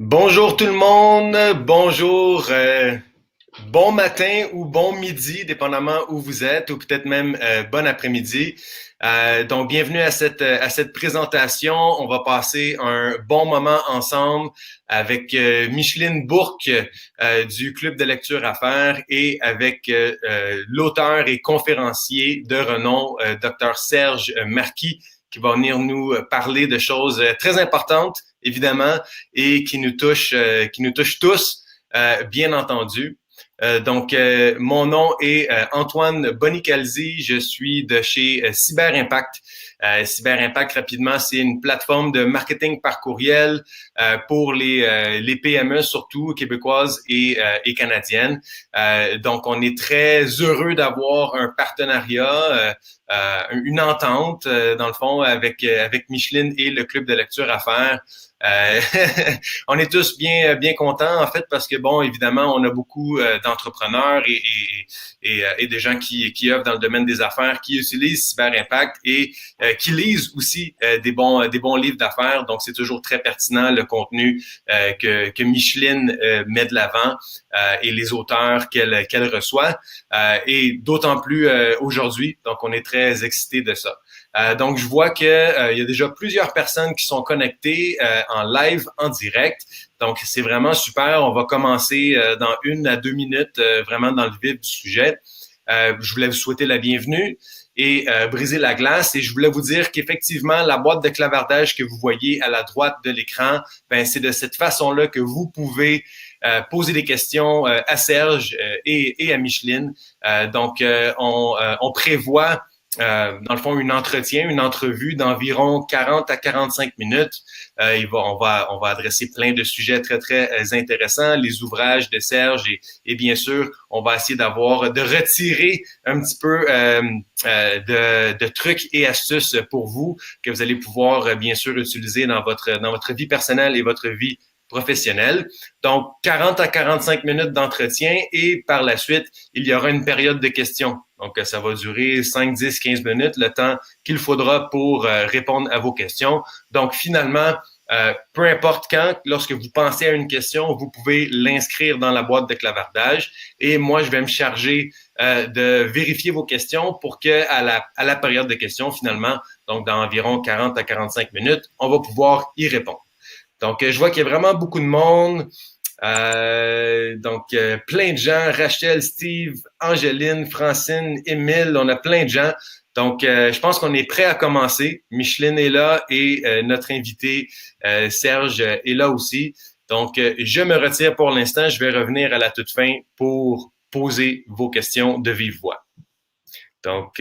Bonjour tout le monde, bonjour, bon matin ou bon midi, dépendamment où vous êtes, ou peut-être même bon après-midi. Donc, bienvenue à cette présentation. On va passer un bon moment ensemble avec Micheline Bourque du Club de lecture à faire et avec l'auteur et conférencier de renom, Dr. Serge Marquis, qui va venir nous parler de choses très importantes, évidemment, et qui nous touche tous, bien entendu. Donc, mon nom est Antoine Bonicalzi. Je suis de chez Cyber Impact. Cyber Impact, rapidement, c'est une plateforme de marketing par courriel pour les PME, surtout québécoises et canadiennes. Donc, on est très heureux d'avoir un partenariat, une entente, dans le fond, avec Micheline et le Club de lecture à faire. Euh, on est tous bien contents en fait parce que bon évidemment on a beaucoup d'entrepreneurs et des gens qui œuvrent dans le domaine des affaires qui utilisent Cyber Impact et qui lisent aussi des bons livres d'affaires, donc c'est toujours très pertinent le contenu que Micheline met de l'avant et les auteurs qu'elle reçoit et d'autant plus aujourd'hui, donc on est très excités de ça. Donc, je vois qu'il y a déjà plusieurs personnes qui sont connectées en live, en direct. Donc, c'est vraiment super. On va commencer dans 1 à 2 minutes, vraiment dans le vif du sujet. Je voulais vous souhaiter la bienvenue et briser la glace. Et je voulais vous dire qu'effectivement, la boîte de clavardage que vous voyez à la droite de l'écran, ben, c'est de cette façon-là que vous pouvez poser des questions à Serge et à Micheline. Donc, on prévoit dans le fond, une entrevue d'environ 40 à 45 minutes. On va adresser plein de sujets très, très intéressants, les ouvrages de Serge et bien sûr, on va essayer de retirer un petit peu de trucs et astuces pour vous que vous allez pouvoir, bien sûr, utiliser dans votre vie personnelle et votre vie professionnelle. Donc, 40 à 45 minutes d'entretien et par la suite, il y aura une période de questions. Donc, ça va durer 5, 10, 15 minutes, le temps qu'il faudra pour répondre à vos questions. Donc, finalement, peu importe quand, lorsque vous pensez à une question, vous pouvez l'inscrire dans la boîte de clavardage et moi, je vais me charger de vérifier vos questions pour que à la période de questions, finalement, donc dans environ 40 à 45 minutes, on va pouvoir y répondre. Donc, je vois qu'il y a vraiment beaucoup de monde. Donc, plein de gens, Rachel, Steve, Angéline, Francine, Émile, on a plein de gens. Donc, je pense qu'on est prêt à commencer. Micheline est là et notre invité, Serge, est là aussi. Donc, je me retire pour l'instant. Je vais revenir à la toute fin pour poser vos questions de vive voix. Donc,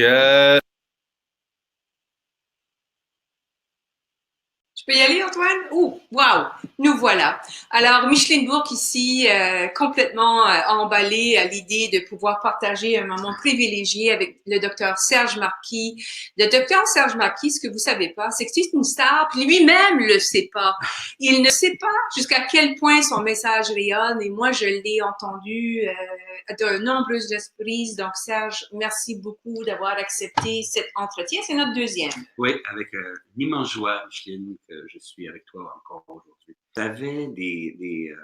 Je peux y aller, Antoine? Oh, wow! Nous voilà. Alors, Micheline Bourque ici, complètement emballée à l'idée de pouvoir partager un moment privilégié avec le docteur Serge Marquis. Le docteur Serge Marquis, ce que vous savez pas, c'est que c'est une star, puis lui-même le sait pas. Il ne sait pas jusqu'à quel point son message rayonne, et moi, je l'ai entendu de nombreuses reprises. Donc, Serge, merci beaucoup d'avoir accepté cet entretien. C'est notre deuxième. Oui, avec une immense joie, Micheline, que je suis avec toi encore aujourd'hui. Tu avais des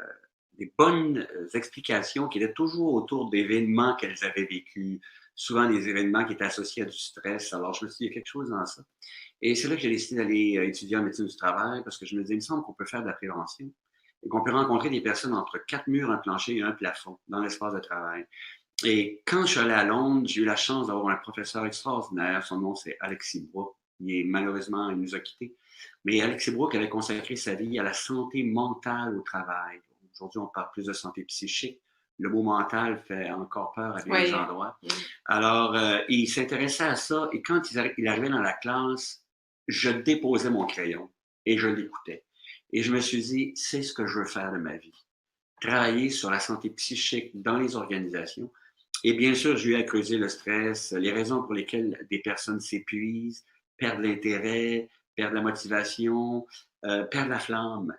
bonnes explications qui étaient toujours autour d'événements qu'elles avaient vécus, souvent des événements qui étaient associés à du stress. Alors, je me suis dit, il y a quelque chose dans ça. Et c'est là que j'ai décidé d'aller étudier en médecine du travail parce que je me disais, il me semble qu'on peut faire de la prévention et qu'on peut rencontrer des personnes entre 4 murs, un plancher et un plafond dans l'espace de travail. Et quand je suis allé à Londres, j'ai eu la chance d'avoir un professeur extraordinaire. Son nom, c'est Alexis Brooke. Malheureusement, il nous a quittés. Mais Alexis Brooke avait consacré sa vie à la santé mentale au travail. Aujourd'hui, on parle plus de santé psychique. Le mot mental fait encore peur à bien des endroits. Alors, il s'intéressait à ça. Et quand il arrivait dans la classe, je déposais mon crayon et je l'écoutais. Et je me suis dit, c'est ce que je veux faire de ma vie. Travailler sur la santé psychique dans les organisations. Et bien sûr, j'ai eu à creuser le stress, les raisons pour lesquelles des personnes s'épuisent, perdent l'intérêt, perdent la motivation, perdent la flamme.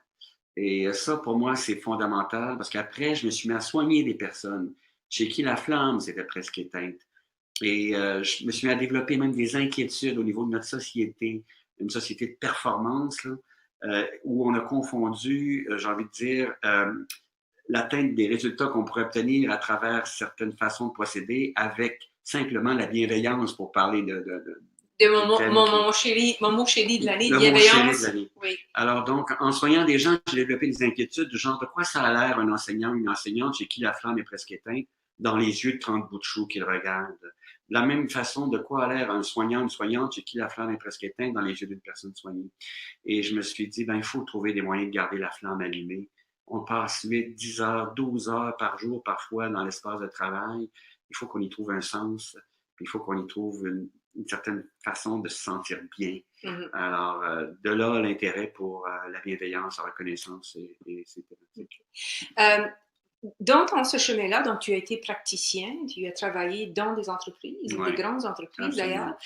Et ça, pour moi, c'est fondamental parce qu'après, je me suis mis à soigner des personnes chez qui la flamme s'était presque éteinte. Et je me suis mis à développer même des inquiétudes au niveau de notre société, une société de performance, là, où on a confondu, j'ai envie de dire, l'atteinte des résultats qu'on pourrait obtenir à travers certaines façons de procéder avec simplement la bienveillance pour parler De du thème mon mot chéri de l'année, le mot chéri de bienveillance. l'année. Oui. Alors donc, en soignant des gens, j'ai développé des inquiétudes du genre de quoi ça a l'air un enseignant ou une enseignante chez qui la flamme est presque éteinte dans les yeux de 30 bouts de chou qu'ils regardent. De la même façon, de quoi a l'air un soignant ou une soignante chez qui la flamme est presque éteinte dans les yeux d'une personne soignée. Et je me suis dit, ben, il faut trouver des moyens de garder la flamme allumée. On passe 8, 10 heures, 12 heures par jour, parfois, dans l'espace de travail. Il faut qu'on y trouve un sens, puis il faut qu'on y trouve une certaine façon de se sentir bien. Mm-hmm. Alors, de là, l'intérêt pour la bienveillance, la reconnaissance et ces thématiques. Dans ce chemin-là, donc tu as été praticien, tu as travaillé dans des entreprises, Ouais, des grandes entreprises absolument. d'ailleurs,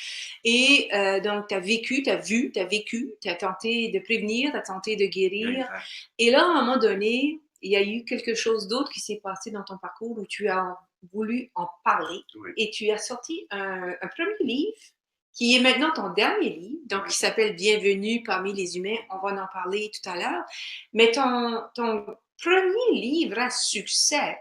et donc tu as vécu, tu as tenté de prévenir, tu as tenté de guérir, Exact. et là, à un moment donné, il y a eu quelque chose d'autre qui s'est passé dans ton parcours où tu as voulu en parler, Oui. et tu as sorti un premier livre qui est maintenant ton dernier livre, donc qui s'appelle Bienvenue parmi les humains, on va en parler tout à l'heure, mais ton premier livre à succès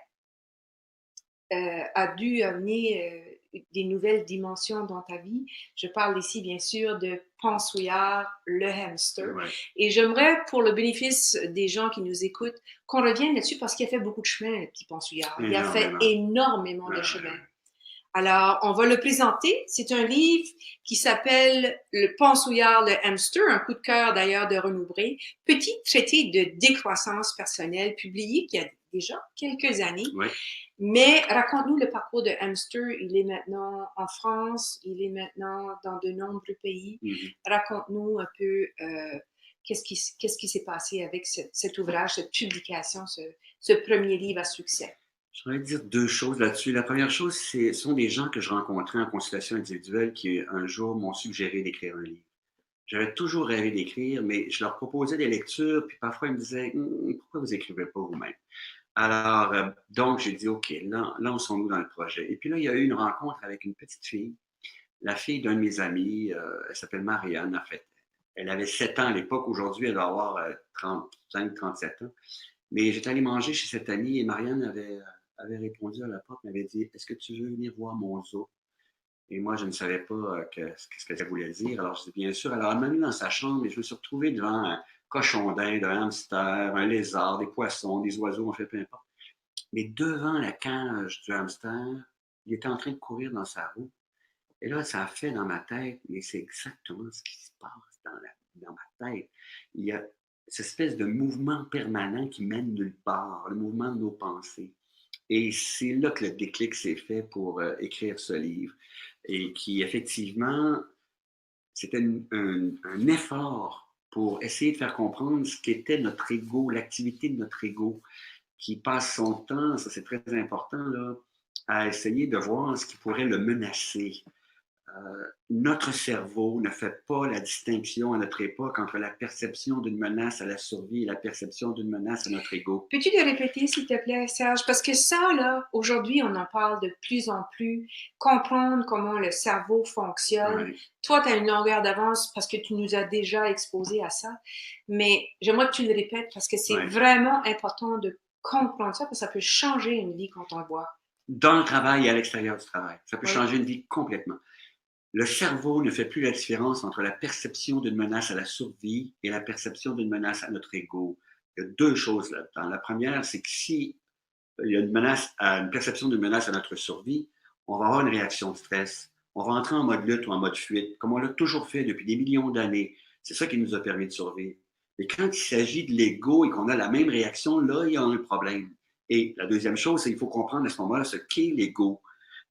a dû amener des nouvelles dimensions dans ta vie. Je parle ici, bien sûr, de Pansouillard, le hamster. Ouais. Et j'aimerais, pour le bénéfice des gens qui nous écoutent, qu'on revienne là-dessus parce qu'il a fait beaucoup de chemin, le petit Pansouillard. Il a fait énormément de chemin. Alors, on va le présenter. C'est un livre qui s'appelle Le Pansouillard, le hamster, un coup de cœur d'ailleurs de Renaud Bré, petit traité de décroissance personnelle publié il y a déjà quelques années. Oui. Mais raconte-nous le parcours de hamster. Il est maintenant en France, il est maintenant dans de nombreux pays. Mm-hmm. Raconte-nous un peu qu'est-ce qui s'est passé avec cet ouvrage, cette publication, ce premier livre à succès. Je voudrais dire deux choses là-dessus. La première chose, ce sont des gens que je rencontrais en consultation individuelle qui, un jour, m'ont suggéré d'écrire un livre. J'avais toujours rêvé d'écrire, mais je leur proposais des lectures, puis parfois ils me disaient « Pourquoi vous écrivez pas vous-même? » Alors, donc, j'ai dit « OK, lançons-nous dans le projet. » Et puis là, il y a eu une rencontre avec une petite fille, la fille d'un de mes amis, elle s'appelle Marianne, en fait. Elle avait 7 ans à l'époque, aujourd'hui, elle doit avoir 35, 37 ans. Mais j'étais allé manger chez cette amie et Marianne avait répondu à la porte, m'avait dit « Est-ce que tu veux venir voir mon zoo? » Et moi, je ne savais pas ce que ça voulait dire. Alors, je dis « Bien sûr. » Alors, elle m'a mis dans sa chambre et je me suis retrouvé devant un cochon d'Inde, un hamster, un lézard, des poissons, des oiseaux, en fait, peu importe. Mais devant la cage du hamster, il était en train de courir dans sa roue. Et là, ça a fait dans ma tête, mais c'est exactement ce qui se passe dans ma tête. Il y a cette espèce de mouvement permanent qui mène nulle part, le mouvement de nos pensées. Et c'est là que le déclic s'est fait pour écrire ce livre. Et qui, effectivement, c'était un effort pour essayer de faire comprendre ce qu'était notre ego, l'activité de notre ego, qui passe son temps, ça c'est très important, là, à essayer de voir ce qui pourrait le menacer. Notre cerveau ne fait pas la distinction à notre époque entre la perception d'une menace à la survie et la perception d'une menace à notre ego. Peux-tu le répéter, s'il te plaît, Serge? Parce que ça, là, aujourd'hui, on en parle de plus en plus. Comprendre comment le cerveau fonctionne. Ouais. Toi, tu as une longueur d'avance parce que tu nous as déjà exposé à ça. Mais j'aimerais que tu le répètes parce que c'est vraiment important de comprendre ça parce que ça peut changer une vie quand on le voit. Dans le travail et à l'extérieur du travail. Ça peut changer une vie complètement. Le cerveau ne fait plus la différence entre la perception d'une menace à la survie et la perception d'une menace à notre ego. Il y a deux choses là-dedans. La première, c'est que si il y a une perception d'une menace à notre survie, on va avoir une réaction de stress. On va entrer en mode lutte ou en mode fuite, comme on l'a toujours fait depuis des millions d'années. C'est ça qui nous a permis de survivre. Et quand il s'agit de l'ego et qu'on a la même réaction, là, il y a un problème. Et la deuxième chose, c'est qu'il faut comprendre à ce moment-là ce qu'est l'ego.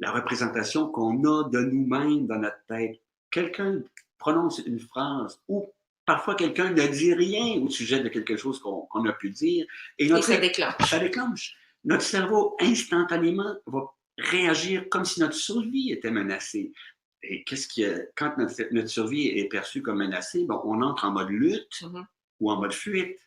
La représentation qu'on a de nous-mêmes dans notre tête. Quelqu'un prononce une phrase ou parfois quelqu'un ne dit rien au sujet de quelque chose qu'on a pu dire. Et ça déclenche. Ça déclenche. Notre cerveau, instantanément, va réagir comme si notre survie était menacée. Et quand notre survie est perçue comme menacée, bon, on entre en mode lutte ou en mode fuite.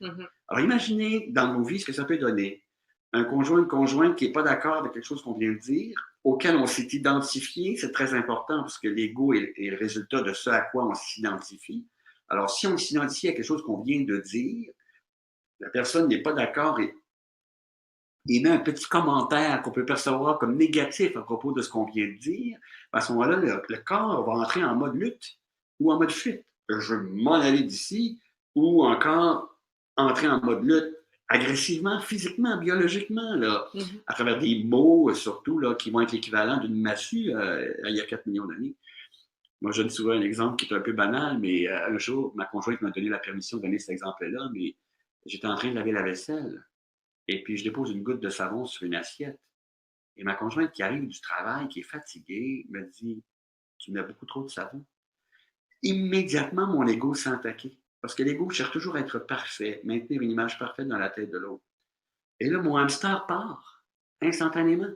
Alors imaginez dans nos vies ce que ça peut donner. Un conjoint, une conjointe qui n'est pas d'accord avec quelque chose qu'on vient de dire, auquel on s'est identifié, c'est très important parce que l'ego est le résultat de ce à quoi on s'identifie. Alors, si on s'identifie à quelque chose qu'on vient de dire, la personne n'est pas d'accord et met un petit commentaire qu'on peut percevoir comme négatif à propos de ce qu'on vient de dire, à ce moment-là, le corps va entrer en mode lutte ou en mode fuite. Je veux m'en aller d'ici, ou encore entrer en mode lutte agressivement, physiquement, biologiquement, là, à travers des mots, surtout, là, qui vont être l'équivalent d'une massue il y a 4 millions d'années. Moi, je donne souvent un exemple qui est un peu banal, mais un jour, ma conjointe m'a donné la permission de donner cet exemple-là, mais j'étais en train de laver la vaisselle, et puis je dépose une goutte de savon sur une assiette. Et ma conjointe qui arrive du travail, qui est fatiguée, me dit « Tu mets beaucoup trop de savon. » Immédiatement, mon ego s'est attaqué. Parce que l'ego cherche toujours à être parfait, maintenir une image parfaite dans la tête de l'autre. Et là, mon hamster part, instantanément.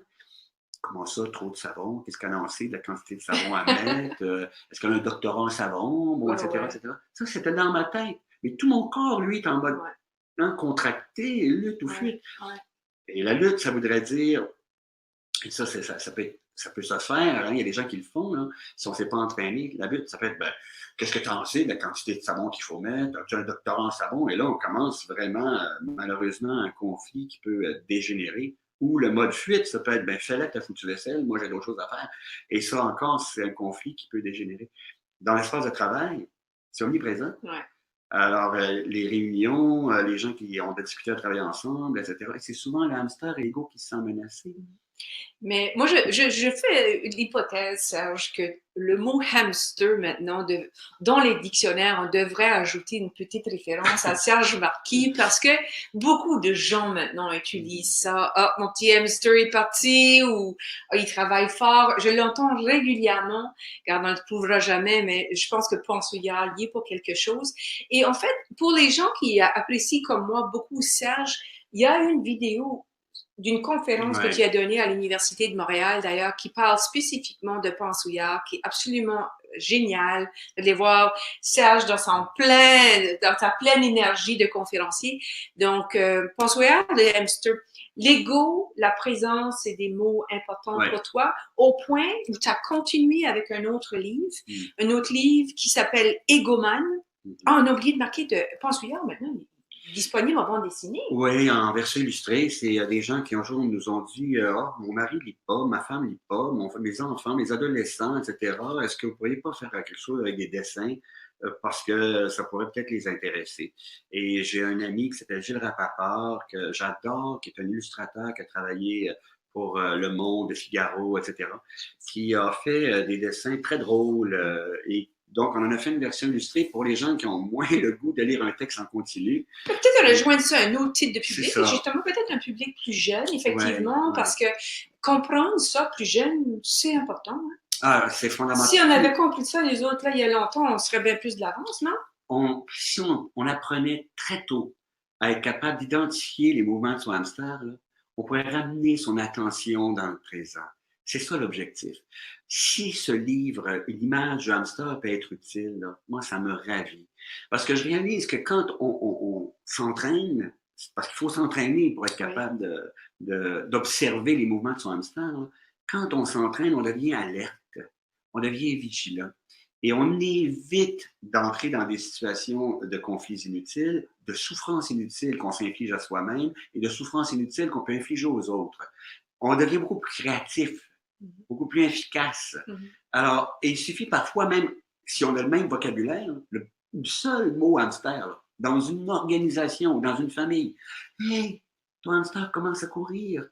Comment ça, trop de savon? Qu'est-ce qu'elle en sait de la quantité de savon à mettre? Est-ce qu'elle a un doctorat en savon? Bon, etc., etc. Ça, c'était dans ma tête. Mais tout mon corps, lui, est en mode contracté, lutte ou fuite. Et la lutte, ça voudrait dire, et ça peut se faire, hein, il y a des gens qui le font, là, si on ne s'est pas entraîné. La lutte, ça peut être, ben, qu'est-ce que tu en sais de la quantité de savon qu'il faut mettre? As-tu un doctorat en savon? Et là, on commence vraiment, malheureusement, un conflit qui peut dégénérer. Ou le mode fuite, ça peut être, ben, fais-la ta foutue vaisselle, moi j'ai d'autres choses à faire. Et ça encore, c'est un conflit qui peut dégénérer. Dans l'espace de travail, c'est omniprésent. Alors, les réunions, les gens qui ont discuté à travailler ensemble, etc. Et c'est souvent le hamster et l'ego qui se sent menacé. Mais moi, je fais l'hypothèse, Serge, que le mot hamster maintenant, dans les dictionnaires, on devrait ajouter une petite référence à Serge Marquis parce que beaucoup de gens maintenant utilisent ça. Ah, mon petit hamster est parti ou ah, il travaille fort. Je l'entends régulièrement, car on ne le prouvera jamais, mais je pense que Ponsouillard y est pour quelque chose. Et en fait, pour les gens qui apprécient comme moi beaucoup Serge, il y a une vidéo d'une conférence que tu as donnée à l'Université de Montréal, d'ailleurs, qui parle spécifiquement de Ponsouillard, qui est absolument génial de les voir Serge dans sa pleine énergie de conférencier. Donc, Ponsouillard, le hamster, l'ego, la présence, c'est des mots importants pour toi, au point où tu as continué avec un autre livre qui s'appelle Égoman. Ah, on a oublié de marquer de Ponsouillard maintenant. Disponible en bande dessinée? Oui, en version illustrée. C'est des gens qui un jour nous ont dit mon mari ne lit pas, ma femme ne lit pas, mes enfants, mes adolescents, etc. Est-ce que vous ne pourriez pas faire quelque chose avec des dessins parce que ça pourrait peut-être les intéresser? Et j'ai un ami qui s'appelle Gilles Rapaport, que j'adore, qui est un illustrateur qui a travaillé pour Le Monde, Figaro, etc., qui a fait des dessins très drôles et donc, on en a fait une version illustrée pour les gens qui ont moins le goût de lire un texte en continu. Peut-être rejoindre ça à un autre type de public, justement, peut-être un public plus jeune, effectivement, parce que comprendre ça plus jeune, c'est important. Hein? Ah, c'est fondamental. Si on avait compris ça, les autres, là, il y a longtemps, on serait bien plus de l'avance, non? Si on apprenait très tôt à être capable d'identifier les mouvements de son hamster, là, on pourrait ramener son attention dans le présent. C'est ça l'objectif. Si ce livre, une image du hamster peut être utile, là, moi, ça me ravit. Parce que je réalise que quand on s'entraîne, parce qu'il faut s'entraîner pour être capable d'observer les mouvements de son hamster, là, quand on s'entraîne, on devient alerte, on devient vigilant. Et on évite d'entrer dans des situations de conflits inutiles, de souffrances inutiles qu'on s'inflige à soi-même et de souffrances inutiles qu'on peut infliger aux autres. On devient beaucoup plus créatif, beaucoup plus efficace. Alors, il suffit parfois même, si on a le même vocabulaire, le seul mot hamster, là, dans une organisation ou dans une famille, hey, ton hamster commence à courir,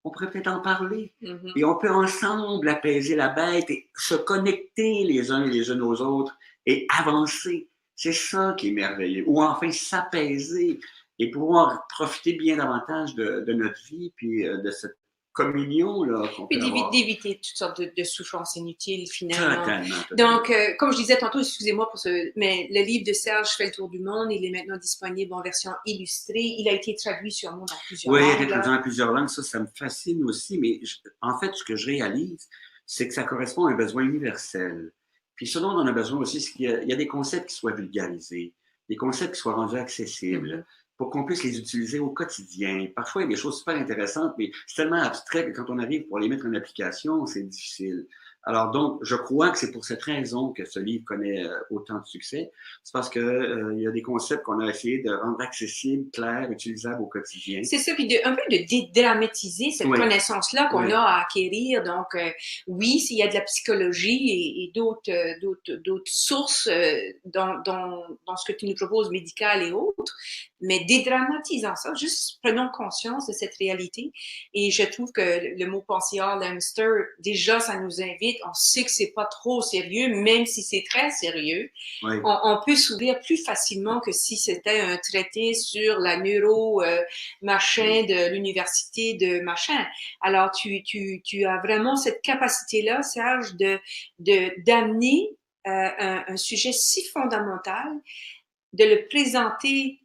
on pourrait peut-être en parler. Et on peut ensemble apaiser la bête et se connecter les uns et les unes aux autres et avancer. C'est ça qui est merveilleux. Ou enfin s'apaiser et pouvoir profiter bien davantage de notre vie puis de cette communion là. Puis d'éviter toutes sortes de souffrances inutiles finalement. Totalement. Donc, comme je disais tantôt, excusez-moi pour mais le livre de Serge fait le tour du monde. Il est maintenant disponible en version illustrée. Il a été traduit sûrement dans plusieurs langues. Oui, il a été traduit dans plusieurs langues. Ça me fascine aussi. Mais en fait, ce que je réalise, c'est que ça correspond à un besoin universel. Puis ce dont on a besoin aussi, c'est qu'il y a des concepts qui soient vulgarisés, des concepts qui soient rendus accessibles. Pour qu'on puisse les utiliser au quotidien. Parfois, il y a des choses super intéressantes, mais c'est tellement abstrait que quand on arrive pour les mettre en application, c'est difficile. Alors donc, je crois que c'est pour cette raison que ce livre connaît autant de succès. C'est parce que il y a des concepts qu'on a essayé de rendre accessibles, clairs, utilisables au quotidien. C'est ça, puis un peu de dédramatiser cette Oui. connaissance-là qu'on Oui. a à acquérir. Donc, oui, s'il y a de la psychologie et d'autres sources dans ce que tu nous proposes, médical et autres, mais dédramatisant ça, juste prenons conscience de cette réalité. Et je trouve que le mot pensillard, l'hamster, déjà, ça nous invite. On sait que c'est pas trop sérieux, même si c'est très sérieux. Oui. On peut s'ouvrir plus facilement que si c'était un traité sur la machin de l'université de machin. Alors, tu as vraiment cette capacité-là, Serge, d'amener un sujet si fondamental, de le présenter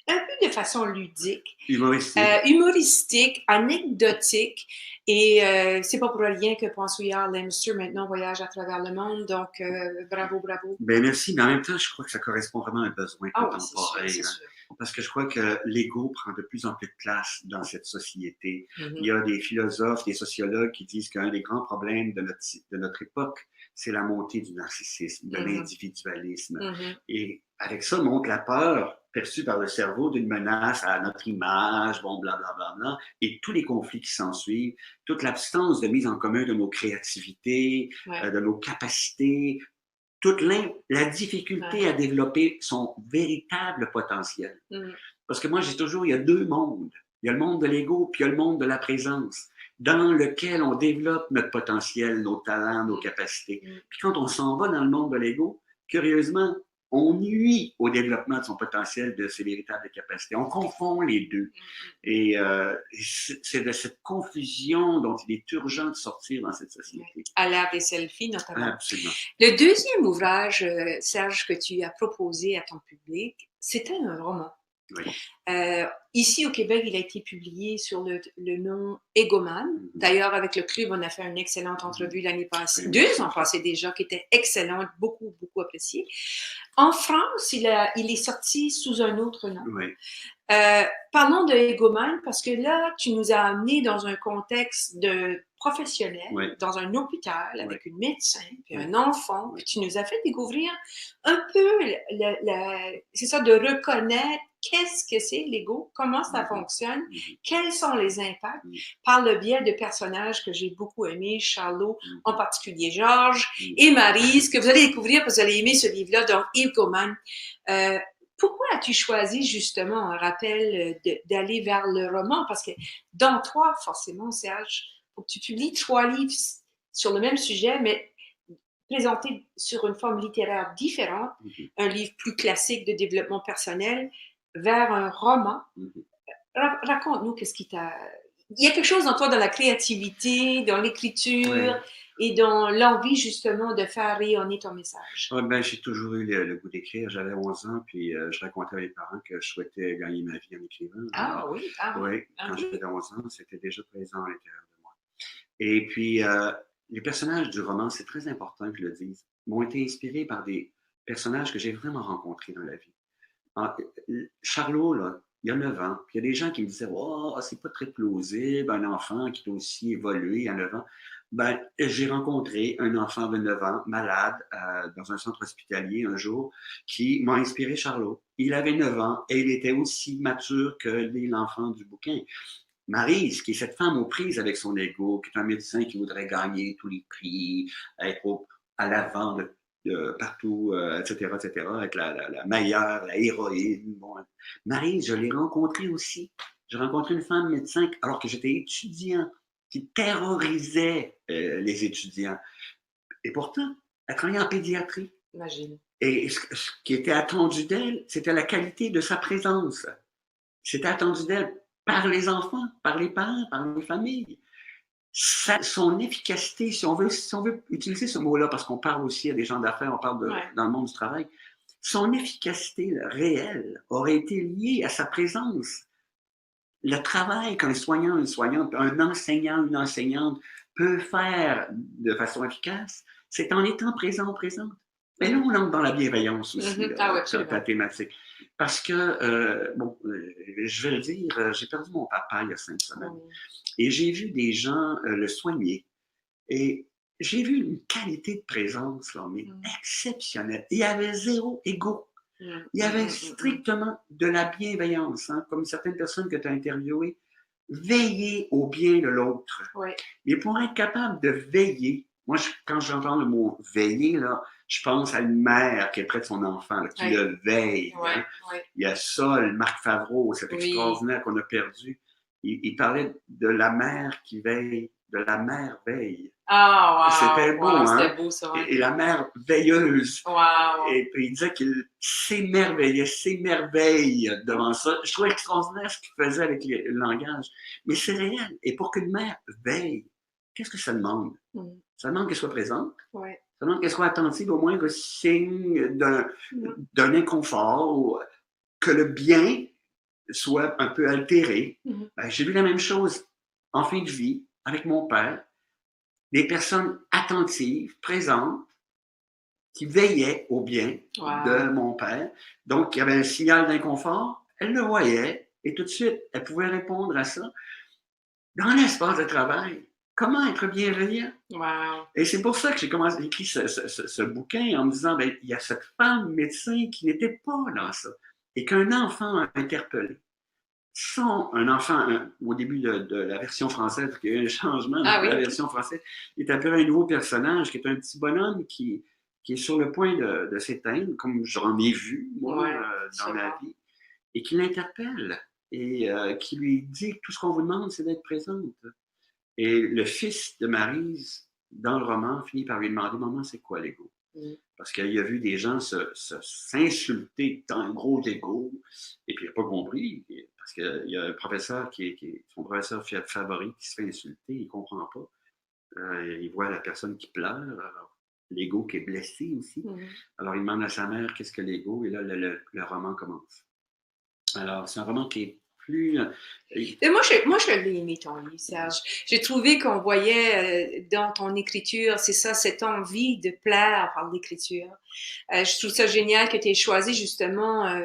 un peu de façon ludique, humoristique, anecdotique. Et c'est pas pour rien que Pensouillard Lemster maintenant voyage à travers le monde. Donc, bravo, bravo. Ben merci, mais en même temps, je crois que ça correspond vraiment à un besoin contemporain. Oui, c'est sûr. Parce que je crois que l'ego prend de plus en plus de place dans cette société. Mm-hmm. Il y a des philosophes, des sociologues qui disent qu'un des grands problèmes de notre époque, c'est la montée du narcissisme, de l'individualisme. Et avec ça monte la peur perçue par le cerveau d'une menace à notre image, bon, blablabla, et tous les conflits qui s'ensuivent, toute l'absence de mise en commun de nos créativités, de nos capacités, toute la difficulté à développer son véritable potentiel. Parce que moi, j'ai toujours, il y a deux mondes. Il y a le monde de l'ego, puis il y a le monde de la présence, dans lequel on développe notre potentiel, nos talents, nos capacités. Puis quand on s'en va dans le monde de l'ego, curieusement, on nuit au développement de son potentiel, de ses véritables capacités. On confond les deux. Et c'est de cette confusion dont il est urgent de sortir dans cette société. À l'ère des selfies, notamment. Absolument. Le deuxième ouvrage, Serge, que tu as proposé à ton public, c'était un roman. Oui. Ici au Québec, il a été publié sur le nom Egoman. D'ailleurs, avec le club, on a fait une excellente entrevue l'année passée, 2 ans passés déjà, qui était excellente, beaucoup, beaucoup appréciée. En France, il est sorti sous un autre nom. Oui. Parlons de Egoman parce que là, tu nous as amenés dans un contexte de professionnel, dans un hôpital avec une médecin, puis un enfant, puis tu nous as fait découvrir un peu, c'est ça, de reconnaître qu'est-ce que c'est l'ego, comment ça fonctionne, quels sont les impacts, par le biais de personnages que j'ai beaucoup aimés, Charlot, en particulier Georges, et Maryse, que vous allez découvrir parce que vous allez aimer ce livre-là, donc Egoman. Pourquoi as-tu choisi justement, un rappel, d'aller vers le roman? Parce que dans toi, forcément, Serge, faut que tu publies 3 livres sur le même sujet, mais présentés sur une forme littéraire différente, un livre plus classique de développement personnel, vers un roman. Raconte-nous qu'est-ce qui t'a... Il y a quelque chose dans toi, dans la créativité, dans l'écriture, et dans l'envie justement de faire rayonner ton message. J'ai toujours eu le goût d'écrire. J'avais 11 ans, puis je racontais à mes parents que je souhaitais gagner ma vie en écrivant. Alors, quand j'avais 11 ans, c'était déjà présent à l'intérieur de moi. Et puis, les personnages du roman, c'est très important que je le dise, m'ont été inspirés par des personnages que j'ai vraiment rencontrés dans la vie. Charlot, là, il y a 9 ans, puis il y a des gens qui me disaient « Oh, c'est pas très plausible, un enfant qui est aussi évolué à 9 ans. » J'ai rencontré un enfant de 9 ans, malade, dans un centre hospitalier un jour, qui m'a inspiré Charlot. Il avait 9 ans et il était aussi mature que l'enfant du bouquin. Maryse, qui est cette femme aux prises avec son ego, qui est un médecin qui voudrait gagner tous les prix, être à l'avant de partout, etc., être la meilleure, la héroïne. Bon. Maryse, je l'ai rencontrée aussi. J'ai rencontré une femme médecin alors que j'étais étudiant, qui terrorisait les étudiants. Et pourtant, elle travaillait en pédiatrie. Imagine. Et ce qui était attendu d'elle, c'était la qualité de sa présence. C'était attendu d'elle par les enfants, par les parents, par les familles. Son efficacité, si on veut utiliser ce mot-là, parce qu'on parle aussi à des gens d'affaires, on parle dans le monde du travail, son efficacité réelle aurait été liée à sa présence. Le travail qu'un soignant, une soignante, un enseignant, une enseignante peut faire de façon efficace, c'est en étant présent ou présente. Mais là, on entre dans la bienveillance aussi, la thématique. Parce que, je vais le dire, j'ai perdu mon papa il y a 5 semaines. Et j'ai vu des gens le soigner. Et j'ai vu une qualité de présence, là, mais exceptionnelle. Il y avait zéro ego. Il y avait strictement de la bienveillance, hein, comme certaines personnes que tu as interviewées. Veiller au bien de l'autre. Ouais. Mais pour être capable de veiller, moi, quand j'entends le mot veiller, là, je pense à une mère qui est près de son enfant, là, qui le veille. Ouais. Hein. Ouais. Il y a Sol, Marc Favreau, cet extraordinaire qu'on a perdu. Il parlait de la mère qui veille, de la mère veille. Ah, wow! C'était beau, hein? C'était beau, ça. Ouais. Et la mère veilleuse. Wow! Et puis il disait qu'il s'émerveillait, s'émerveille devant ça. Je trouvais extraordinaire ce qu'il faisait avec le langage. Mais c'est réel. Et pour qu'une mère veille, qu'est-ce que ça demande? Ça demande qu'elle soit présente. Ouais. Ça demande qu'elle soit attentive au moins que signe d'un inconfort ou que le bien soit un peu altéré. Ben, j'ai vu la même chose en fin de vie avec mon père. Des personnes attentives, présentes, qui veillaient au bien de mon père. Donc, il y avait un signal d'inconfort, elle le voyait et tout de suite, elle pouvait répondre à ça. Dans l'espace de travail, comment être bienveillant? Wow. Et c'est pour ça que j'ai commencé à écrire ce bouquin en me disant, ben, il y a cette femme médecin qui n'était pas dans ça et qu'un enfant a interpellé. Un enfant, au début de la version française, parce qu'il y a eu un changement dans la version française, il est appelé un nouveau personnage qui est un petit bonhomme qui est sur le point de s'éteindre, comme j'en ai vu, moi, dans ma vie, et qui l'interpelle et qui lui dit que tout ce qu'on vous demande, c'est d'être présente. Et le fils de Maryse, dans le roman, finit par lui demander, maman, c'est quoi l'ego? Parce qu'il a vu des gens s'insulter dans un gros ego, et puis il n'a pas compris, parce qu'il y a un professeur qui est son professeur favori qui se fait insulter, il ne comprend pas. Il voit la personne qui pleure, alors l'ego qui est blessé aussi. Alors il demande à sa mère qu'est-ce que l'ego, et là le roman commence. Alors c'est un roman qui est plus... Et moi, je l'ai aimé, ton livre, Serge. J'ai trouvé qu'on voyait dans ton écriture, c'est ça, cette envie de plaire par l'écriture. Je trouve ça génial que tu aies choisi justement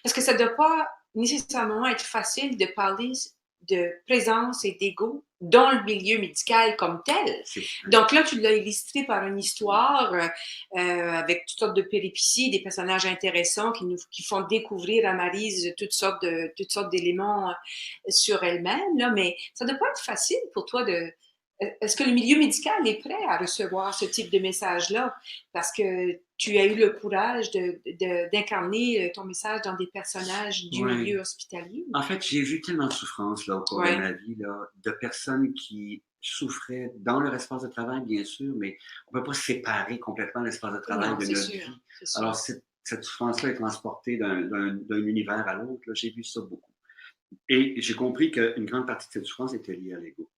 parce que ça ne doit pas nécessairement être facile de parler de présence et d'ego dans le milieu médical comme tel. Donc là, tu l'as illustré par une histoire avec toutes sortes de péripéties, des personnages intéressants qui font découvrir à Maryse toutes sortes d'éléments sur elle-même. Là, mais ça ne doit pas être facile pour toi de... Est-ce que le milieu médical est prêt à recevoir ce type de message-là? Parce que tu as eu le courage d'incarner ton message dans des personnages du milieu hospitalier. En fait, j'ai vu tellement de souffrance là, au cours de ma vie, là, de personnes qui souffraient dans leur espace de travail, bien sûr, mais on ne peut pas séparer complètement l'espace de travail de notre vie. Alors, cette souffrance-là est transportée d'un univers à l'autre. J'ai vu ça beaucoup. Et j'ai compris qu'une grande partie de cette souffrance était liée à l'ego.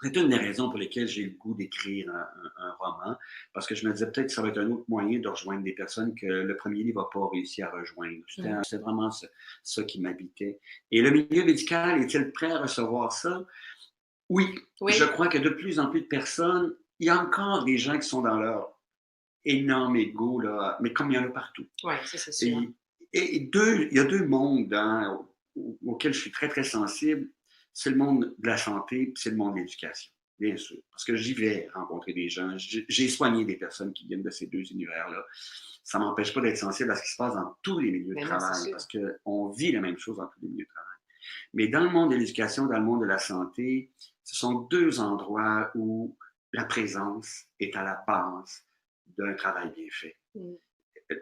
C'est une des raisons pour lesquelles j'ai le goût d'écrire un roman, parce que je me disais peut-être que ça va être un autre moyen de rejoindre des personnes que le premier livre n'a pas réussi à rejoindre. C'est vraiment ça qui m'habitait. Et le milieu médical est-il prêt à recevoir ça? Oui. Je crois que de plus en plus de personnes, il y a encore des gens qui sont dans leur énorme ego, là, mais comme il y en a partout. Oui, ça c'est sûr. Et il y a deux mondes hein, auxquels je suis très, très sensible. C'est le monde de la santé, puis c'est le monde de l'éducation, bien sûr. Parce que j'y vais rencontrer des gens. J'ai soigné des personnes qui viennent de ces deux univers-là. Ça ne m'empêche pas d'être sensible à ce qui se passe dans tous les milieux de travail, parce qu'on vit la même chose dans tous les milieux de travail. Mais dans le monde de l'éducation, dans le monde de la santé, ce sont deux endroits où la présence est à la base d'un travail bien fait.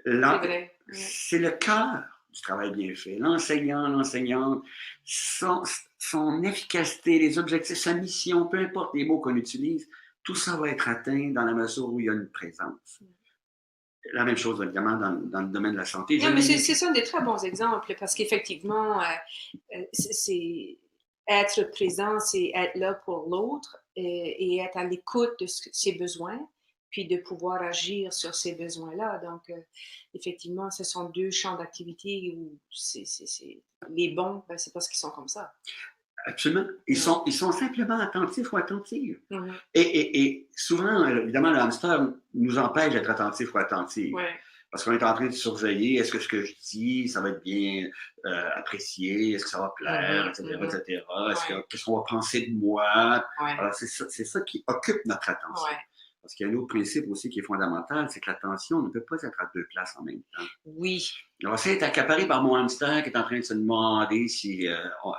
Là, c'est le cœur du travail bien fait. L'enseignant, l'enseignante, son efficacité, les objectifs, sa mission, peu importe les mots qu'on utilise, tout ça va être atteint dans la mesure où il y a une présence. La même chose, évidemment, dans le domaine de la santé. Non, mais c'est ça des très bons exemples, parce qu'effectivement, c'est être présent, c'est être là pour l'autre et être à l'écoute de ses besoins, puis de pouvoir agir sur ces besoins-là. Donc, effectivement, ce sont deux champs d'activité où les bons, ben, c'est parce qu'ils sont comme ça. Absolument. Ils sont simplement attentifs ou attentives. Et souvent, évidemment, le hamster nous empêche d'être attentifs ou attentifs. Parce qu'on est en train de surveiller, est-ce que ce que je dis, ça va être bien apprécié, est-ce que ça va plaire, etc., etc. Qu'est-ce qu'on va penser de moi? Alors, c'est ça qui occupe notre attention. Parce qu'il y a un autre principe aussi qui est fondamental, c'est que l'attention ne peut pas être à deux places en même temps. Oui. Alors, si elle est accaparée par mon hamster qui est en train de se demander si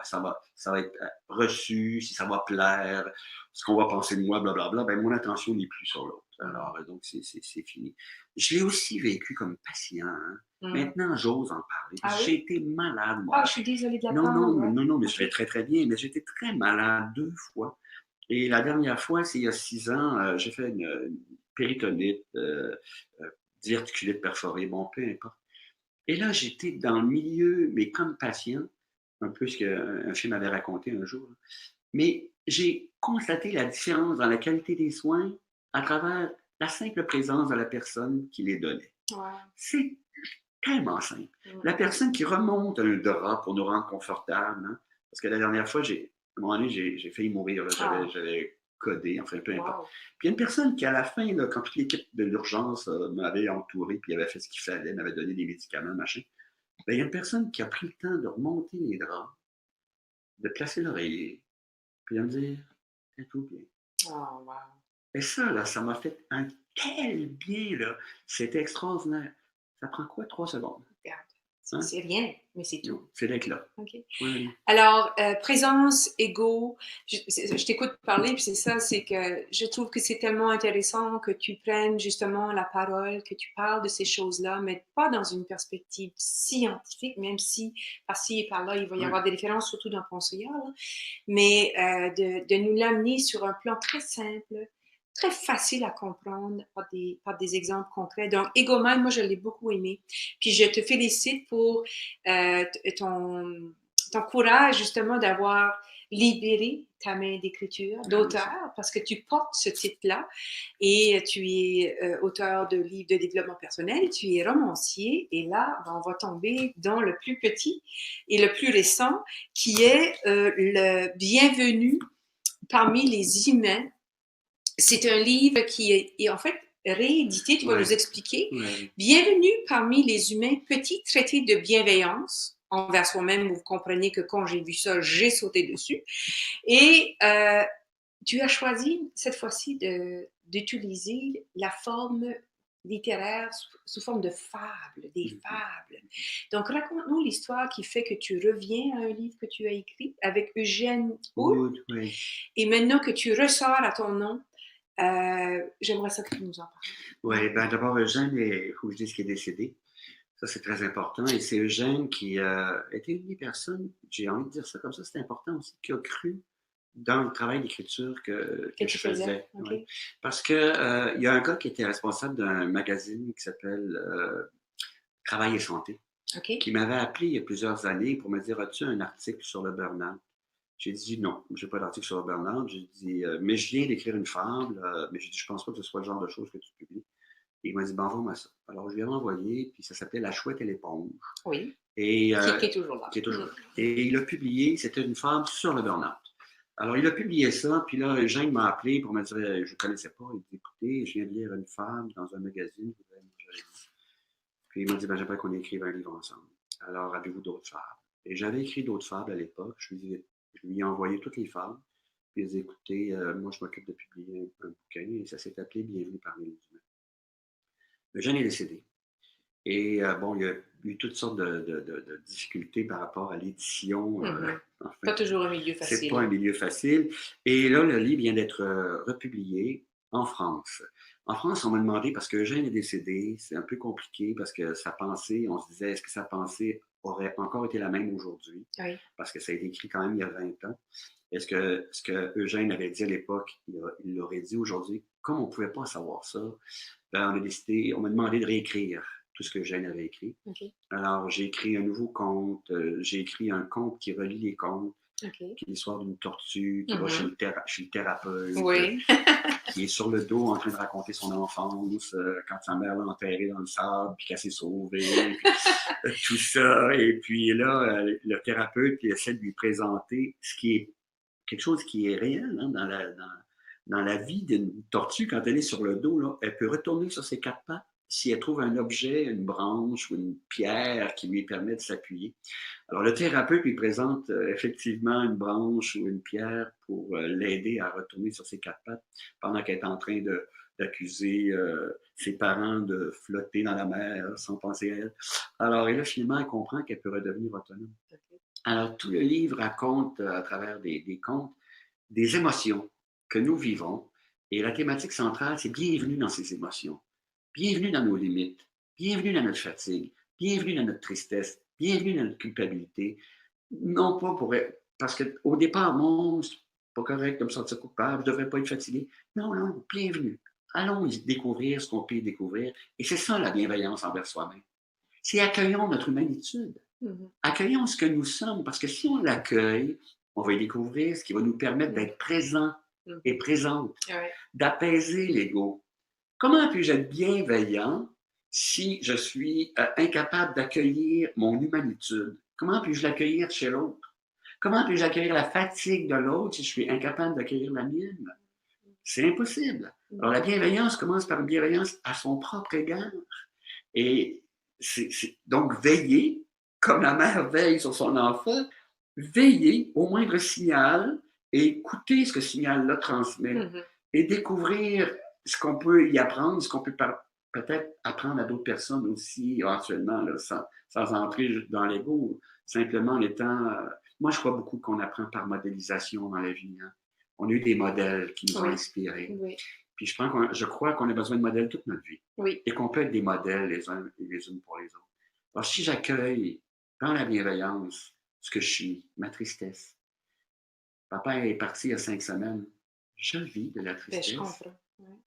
ça va être reçu, si ça va plaire, ce qu'on va penser de moi, blablabla, ben mon attention n'est plus sur l'autre. Alors, donc, c'est fini. Je l'ai aussi vécu comme patient. Hein. Maintenant, j'ose en parler. J'ai été malade, moi. Je suis désolée de l'apprendre. Non, mais je vais très, très bien. Mais j'étais très malade 2 fois. Et la dernière fois, c'est il y a 6 ans, j'ai fait une péritonite, diverticulite perforée, bon, peu importe. Et là, j'étais dans le milieu, mais comme patient, un peu ce qu'un film m'avait raconté un jour. Mais j'ai constaté la différence dans la qualité des soins à travers la simple présence de la personne qui les donnait. C'est tellement simple. La personne qui remonte un drap pour nous rendre confortables, hein, parce que la dernière fois, à un moment donné, j'ai failli mourir. J'avais codé, enfin, peu importe. Puis il y a une personne qui, à la fin, là, quand toute l'équipe de l'urgence m'avait entouré, puis avait fait ce qu'il fallait, m'avait donné des médicaments, machin, ben, il y a une personne qui a pris le temps de remonter les draps, de placer l'oreiller, puis de me dire « c'est tout bien ». Et ça, là, ça m'a fait un tel bien, là. C'était extraordinaire. Ça prend quoi, 3 secondes? Hein? C'est rien, mais c'est tout. C'est d'être là. Okay. Oui. Alors, présence, ego, je t'écoute parler, puis c'est ça, c'est que je trouve que c'est tellement intéressant que tu prennes justement la parole, que tu parles de ces choses-là, mais pas dans une perspective scientifique, même si par-ci et par-là, il va y avoir des références, surtout dans Pensoya, mais de nous l'amener sur un plan très simple, très facile à comprendre par des exemples concrets. Donc, Egoman, moi, je l'ai beaucoup aimé. Puis, je te félicite pour ton courage, justement, d'avoir libéré ta main d'écriture, d'auteur, parce que tu portes ce titre-là et tu es auteur de livres de développement personnel, tu es romancier et là, on va tomber dans le plus petit et le plus récent qui est le Bienvenue parmi les humains. C'est un livre qui est en fait réédité, tu vas nous expliquer. Bienvenue parmi les humains, petit traité de bienveillance envers soi-même. Vous comprenez que quand j'ai vu ça, j'ai sauté dessus. Et tu as choisi cette fois-ci d'utiliser la forme littéraire sous forme de fables, des fables. Donc, raconte-nous l'histoire qui fait que tu reviens à un livre que tu as écrit avec Eugène Houle. Et maintenant que tu ressors à ton nom, j'aimerais ça que tu nous en parles. Oui, ben d'abord, Eugène, il faut que je dise qu'il est décédé. Ça, c'est très important. Et c'est Eugène qui était une des personnes, j'ai envie de dire ça comme ça, c'est important aussi, qui a cru dans le travail d'écriture que je faisais. Okay. Parce que il y a un gars qui était responsable d'un magazine qui s'appelle Travail et Santé, qui m'avait appelé il y a plusieurs années pour me dire « As-tu un article sur le burn-out? » J'ai dit non, je n'ai pas d'article sur le burn-out. J'ai dit, mais je viens d'écrire une fable, mais j'ai dit, je pense pas que ce soit le genre de choses que tu publies. Et il m'a dit, ben, envoie-moi ça. Alors, je lui ai envoyé, puis ça s'appelait La Chouette et l'éponge. Oui. Et, qui est toujours là. Qui est toujours là. Et il a publié, c'était une fable sur le burn-out. Alors, il a publié ça, puis là, Jean m'a appelé pour me dire, je ne connaissais pas. Il dit, écoutez, je viens de lire une fable dans un magazine. Puis il m'a dit, ben, j'aimerais qu'on écrive un livre ensemble. Alors, avez-vous d'autres fables? Et j'avais écrit d'autres fables à l'époque. Je lui ai envoyé toutes les fables. Puis il a dit, écoutez, moi, je m'occupe de publier un bouquin et ça s'est appelé Bienvenue parmi les humains. Eugène est décédé. Et bon, il y a eu toutes sortes de difficultés par rapport à l'édition. Enfin, pas toujours un milieu facile. C'est pas un milieu facile. Et là, le livre vient d'être republié en France. En France, on m'a demandé, parce qu'Eugène est décédé, c'est un peu compliqué parce que sa pensée, on se disait, est-ce que sa pensée aurait encore été la même aujourd'hui? Oui. Parce que ça a été écrit quand même il y a 20 ans. Est-ce que ce que Eugène avait dit à l'époque, il l'aurait dit aujourd'hui? Comme on ne pouvait pas savoir ça, ben on m'a demandé de réécrire tout ce que Eugène avait écrit. Alors, j'ai écrit un nouveau conte, j'ai écrit un conte qui relie les contes, qui est l'histoire d'une tortue qui va chez le thérapeute, qui est sur le dos en train de raconter son enfance, quand sa mère l'a enterré dans le sable, puis qu'elle s'est sauvée, puis, tout ça. Et puis là, le thérapeute il essaie de lui présenter ce qui est quelque chose qui est réel hein, dans la vie d'une tortue. Quand elle est sur le dos, là, elle peut retourner sur ses 4 pattes, si elle trouve un objet, une branche ou une pierre qui lui permet de s'appuyer. Alors, le thérapeute lui présente effectivement une branche ou une pierre pour l'aider à retourner sur ses quatre pattes pendant qu'elle est en train d'accuser ses parents de flotter dans la mer sans penser à elle. Alors, et là, finalement, elle comprend qu'elle peut redevenir autonome. Alors, tout le livre raconte, à travers des contes, des émotions que nous vivons. Et la thématique centrale, c'est bienvenue dans ces émotions. Bienvenue dans nos limites. Bienvenue dans notre fatigue. Bienvenue dans notre tristesse. Bienvenue dans notre culpabilité. Non pas parce qu'au départ, non, c'est pas correct de me sentir coupable, je devrais pas être fatigué. Non, non, bienvenue. Allons découvrir ce qu'on peut y découvrir. Et c'est ça la bienveillance envers soi-même. C'est accueillons notre humanitude. Accueillons ce que nous sommes, parce que si on l'accueille, on va y découvrir ce qui va nous permettre d'être présents et présentes, d'apaiser l'ego. Comment puis-je être bienveillant si je suis incapable d'accueillir mon humanitude? Comment puis-je l'accueillir chez l'autre? Comment puis-je accueillir la fatigue de l'autre si je suis incapable d'accueillir la mienne? C'est impossible. Alors la bienveillance commence par une bienveillance à son propre égard. Et donc veiller, comme la mère veille sur son enfant, veiller au moindre signal et écouter ce que ce signal-là transmet et découvrir ce qu'on peut y apprendre, ce qu'on peut peut-être apprendre à d'autres personnes aussi, éventuellement, là, sans entrer dans l'ego, simplement en étant... moi, je crois beaucoup qu'on apprend par modélisation dans la vie. Hein. On a eu des modèles qui nous ont inspirés. Puis je crois qu'on a besoin de modèles toute notre vie. Et qu'on peut être des modèles les uns et les unes pour les autres. Alors, si j'accueille dans la bienveillance ce que je suis, ma tristesse. Papa est parti il y a 5 semaines. Je vis de la tristesse. Ben, je comprends.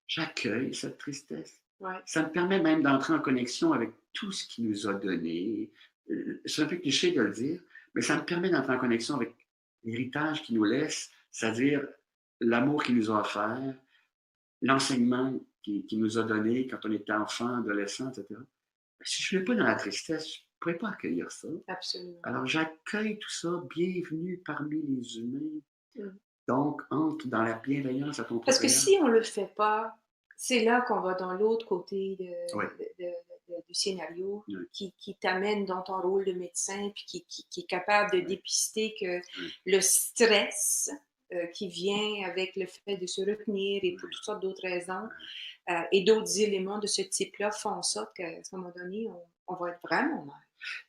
J'accueille cette tristesse. Ouais. Ça me permet même d'entrer en connexion avec tout ce qu'il nous a donné. C'est un peu cliché de le dire, mais ça me permet d'entrer en connexion avec l'héritage qu'il nous laisse, c'est-à-dire l'amour qu'il nous a offert, l'enseignement qu'il nous a donné quand on était enfant, adolescent, etc. Si je ne vais pas dans la tristesse, je ne pourrais pas accueillir ça. Absolument. Alors, j'accueille tout ça, bienvenue parmi les humains. Donc, entre dans la bienveillance à ton propre Parce que égard. si on ne le fait pas, c'est là qu'on va dans l'autre côté du scénario qui t'amène dans ton rôle de médecin puis qui est capable de dépister que le stress qui vient avec le fait de se retenir et pour toutes sortes d'autres raisons et d'autres éléments de ce type-là font en sorte qu'à ce moment donné, on va être vraiment mal.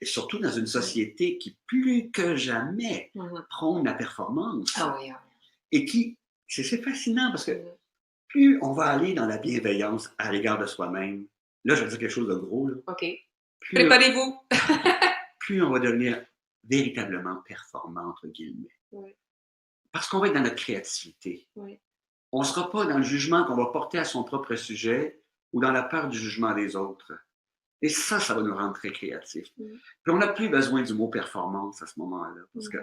Et surtout dans une société qui, plus que jamais, prône la performance. Ah oui, Et qui, c'est fascinant parce que plus on va aller dans la bienveillance à l'égard de soi-même, là, je vais dire quelque chose de gros. Là, OK. Préparez-vous. Plus on va devenir véritablement performant, entre guillemets. Parce qu'on va être dans notre créativité. On ne sera pas dans le jugement qu'on va porter à son propre sujet ou dans la peur du jugement des autres. Et ça va nous rendre très créatifs. Puis on n'a plus besoin du mot performance à ce moment-là. Parce que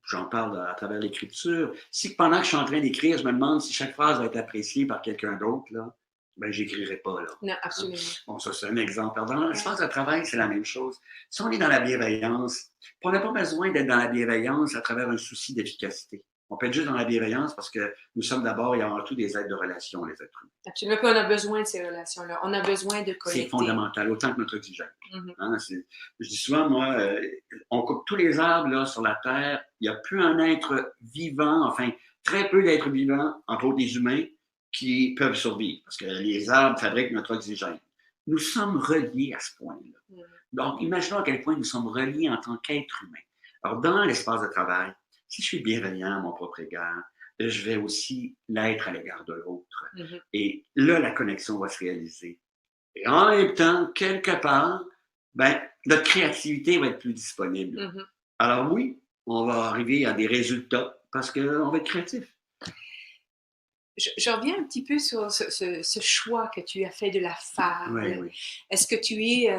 j'en parle à travers l'écriture. Si pendant que je suis en train d'écrire, je me demande si chaque phrase va être appréciée par quelqu'un d'autre, là, ben j'écrirai pas. Là. Non, absolument. Bon, ça, c'est un exemple. Alors, dans l'espace de travail, c'est la même chose. Si on est dans la bienveillance, on n'a pas besoin d'être dans la bienveillance à travers un souci d'efficacité. On peut être juste dans la bienveillance parce que nous sommes d'abord et avant tout des êtres de relation, les êtres humains. Absolument. Puis on a besoin de ces relations-là. On a besoin de connecter. C'est fondamental, autant que notre oxygène. Hein, je dis souvent, moi, on coupe tous les arbres là, sur la Terre. Il n'y a plus un être vivant, enfin, très peu d'êtres vivants, entre autres des humains, qui peuvent survivre. Parce que les arbres fabriquent notre oxygène. Nous sommes reliés à ce point-là. Donc, imaginons à quel point nous sommes reliés en tant qu'êtres humains. Alors, dans l'espace de travail, si je suis bienveillant à mon propre égard, je vais aussi l'être à l'égard de l'autre. Et là, la connexion va se réaliser. Et en même temps, quelque part, ben, notre créativité va être plus disponible. Alors oui, on va arriver à des résultats parce qu'on va être créatif. Je reviens un petit peu sur ce choix que tu as fait de la fable. Est-ce que tu es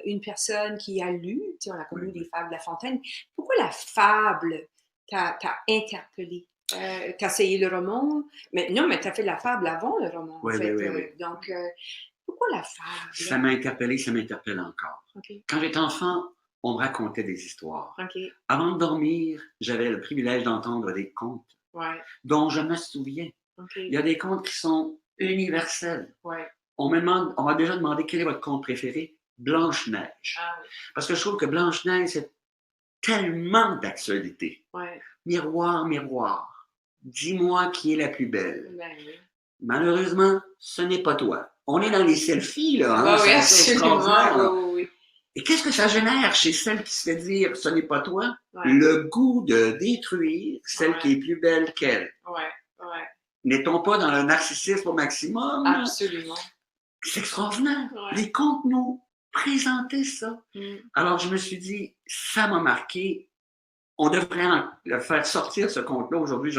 une personne qui a lu, tu sais, on a connu les fables de La Fontaine, pourquoi la fable t'a interpellé? Tu as essayé le roman, mais non, mais tu as fait la fable avant le roman, en fait. Donc, pourquoi la fable? Ça m'a interpellé, ça m'interpelle encore. Quand j'étais enfant, on me racontait des histoires. Avant de dormir, j'avais le privilège d'entendre des contes dont je me souviens. Il y a des contes qui sont universels. on m'a déjà demandé quel est votre conte préféré. Blanche-Neige. Ah oui. Parce que je trouve que Blanche-Neige, c'est tellement d'actualité. Ouais. Miroir, miroir, dis-moi qui est la plus belle. Ben oui. Malheureusement, ce n'est pas toi. On est dans les selfies, là. Hein? Oui, oui, C'est absolument. extraordinaire. Là. Oui, oui, Et qu'est-ce que ça génère chez celle qui se fait dire ce n'est pas toi? oui. Le goût de détruire celle qui est plus belle qu'elle. Oui, oui. N'est-on pas dans le narcissisme au maximum? Absolument. C'est extraordinaire. Ouais. Les contes nous présentaient ça. Alors, je me suis dit, ça m'a marqué. On devrait le faire sortir, ce conte-là. Aujourd'hui,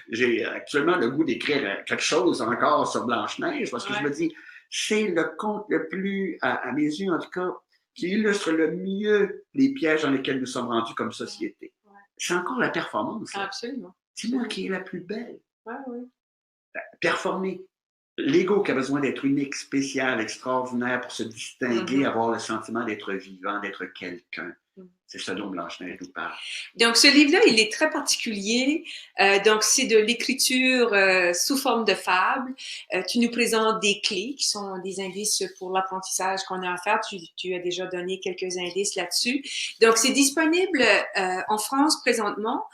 j'ai actuellement le goût d'écrire quelque chose encore sur Blanche-Neige parce que je me dis, c'est le conte le plus, à mes yeux en tout cas, qui illustre le mieux les pièges dans lesquels nous sommes rendus comme société. Ouais. C'est encore la performance. Là. Absolument. C'est moi qui est la plus belle. Ouais, oui. Performer. L'ego qui a besoin d'être unique, spécial, extraordinaire pour se distinguer, avoir le sentiment d'être vivant, d'être quelqu'un. C'est ça dont Blanche-Neige nous parle. Donc, ce livre-là, il est très particulier. Donc, c'est de l'écriture sous forme de fable. Tu nous présentes des clés qui sont des indices pour l'apprentissage qu'on a à faire. Tu as déjà donné quelques indices là-dessus. Donc, c'est disponible en France présentement.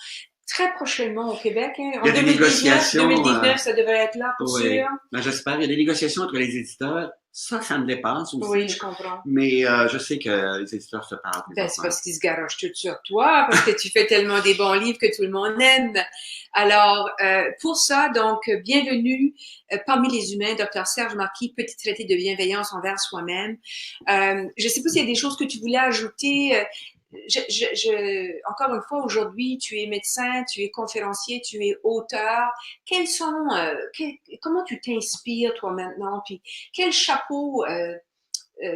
Très prochainement au Québec. Hein. En 2019, ça devrait être là, pour sûr. Ben, j'espère. Il y a des négociations entre les éditeurs. Ça me dépasse aussi. Oui, je comprends. Mais je sais que les éditeurs se parlent. Ben, c'est parce qu'ils se garochent tout sur toi, parce que tu fais tellement des bons livres que tout le monde aime. Alors, pour ça, donc, bienvenue parmi les humains, Dr. Serge Marquis, petit traité de bienveillance envers soi-même. Je ne sais pas s'il y a des choses que tu voulais ajouter. Encore une fois, aujourd'hui, tu es médecin, tu es conférencier, tu es auteur. Comment tu t'inspires, toi, maintenant? Puis, quel chapeau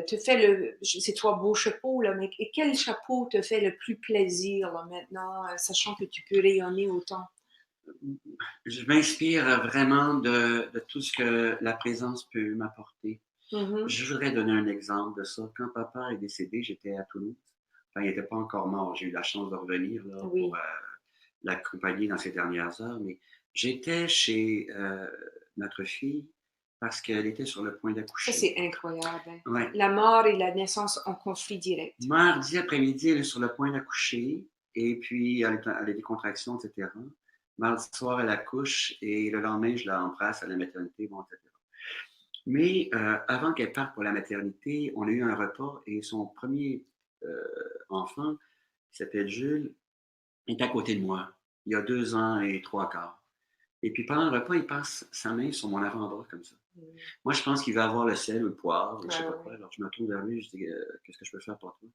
te fait c'est trois beaux chapeaux, là, mais quel chapeau te fait le plus plaisir, là, maintenant, sachant que tu peux rayonner autant? Je m'inspire vraiment de tout ce que la présence peut m'apporter. Je voudrais donner un exemple de ça. Quand papa est décédé, j'étais à Toulouse. Enfin, il n'était pas encore mort. J'ai eu la chance de revenir là, pour l'accompagner dans ces dernières heures. Mais j'étais chez notre fille parce qu'elle était sur le point d'accoucher. Ça, c'est incroyable. Hein? Ouais. La mort et la naissance en conflit direct. Mardi après-midi, elle est sur le point d'accoucher. Et puis, elle a des contractions, etc. Mardi soir, elle accouche. Et le lendemain, je la embrasse à la maternité, bon, etc. Mais avant qu'elle parte pour la maternité, on a eu un repas et son premier enfant, qui s'appelle Jules, est à côté de moi. Il y a 2 ans et 3 quarts. Et puis pendant le repas, il passe sa main sur mon avant-bras comme ça. Moi, je pense qu'il va avoir le sel ou le poivre, je ne sais pas quoi. Alors je me tourne vers lui, je dis qu'est-ce que je peux faire pour toi?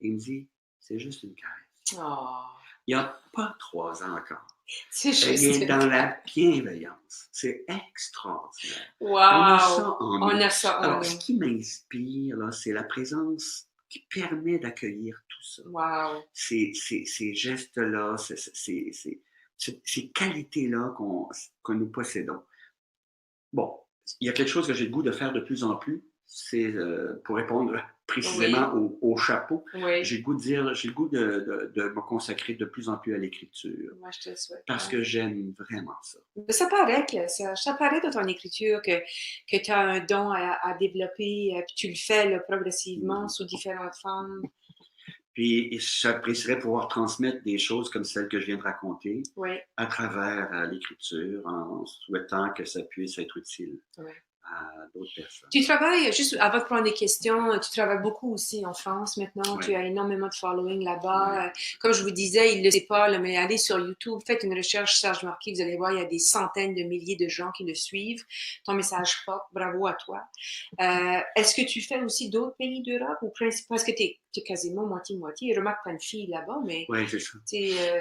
Et il me dit, c'est juste une caresse. Oh. Il n'y a pas 3 ans encore. C'est juste il est dans la bienveillance. C'est extraordinaire. Wow. On a ça en nous. On a ça en Alors, nous. ce qui m'inspire, là, c'est la présence qui permet d'accueillir tout ça. Wow. Ces gestes-là, ces qualités-là que nous possédons. Bon, il y a quelque chose que j'ai le goût de faire de plus en plus, c'est pour répondre précisément au chapeau. Oui. J'ai le goût de me consacrer de plus en plus à l'écriture. Moi, je te le souhaite. Parce que j'aime vraiment ça. Ça paraît ça paraît dans ton écriture que tu as un don à développer, puis tu le fais là, progressivement sous différentes formes. Puis j'apprécierais pouvoir transmettre des choses comme celles que je viens de raconter à travers l'écriture, en souhaitant que ça puisse être utile à d'autres personnes. Tu travailles, juste avant de prendre des questions, tu travailles beaucoup aussi en France maintenant. Tu as énormément de following là-bas. Comme je vous disais, il ne le sait pas, là, mais allez sur YouTube, faites une recherche Serge Marquis, vous allez voir, il y a des centaines de milliers de gens qui le suivent. Ton message porte, bravo à toi. Est-ce que tu fais aussi d'autres pays d'Europe ou parce que tu es quasiment moitié-moitié. Je remarque que tu as une fille là-bas, mais... Oui, c'est ça.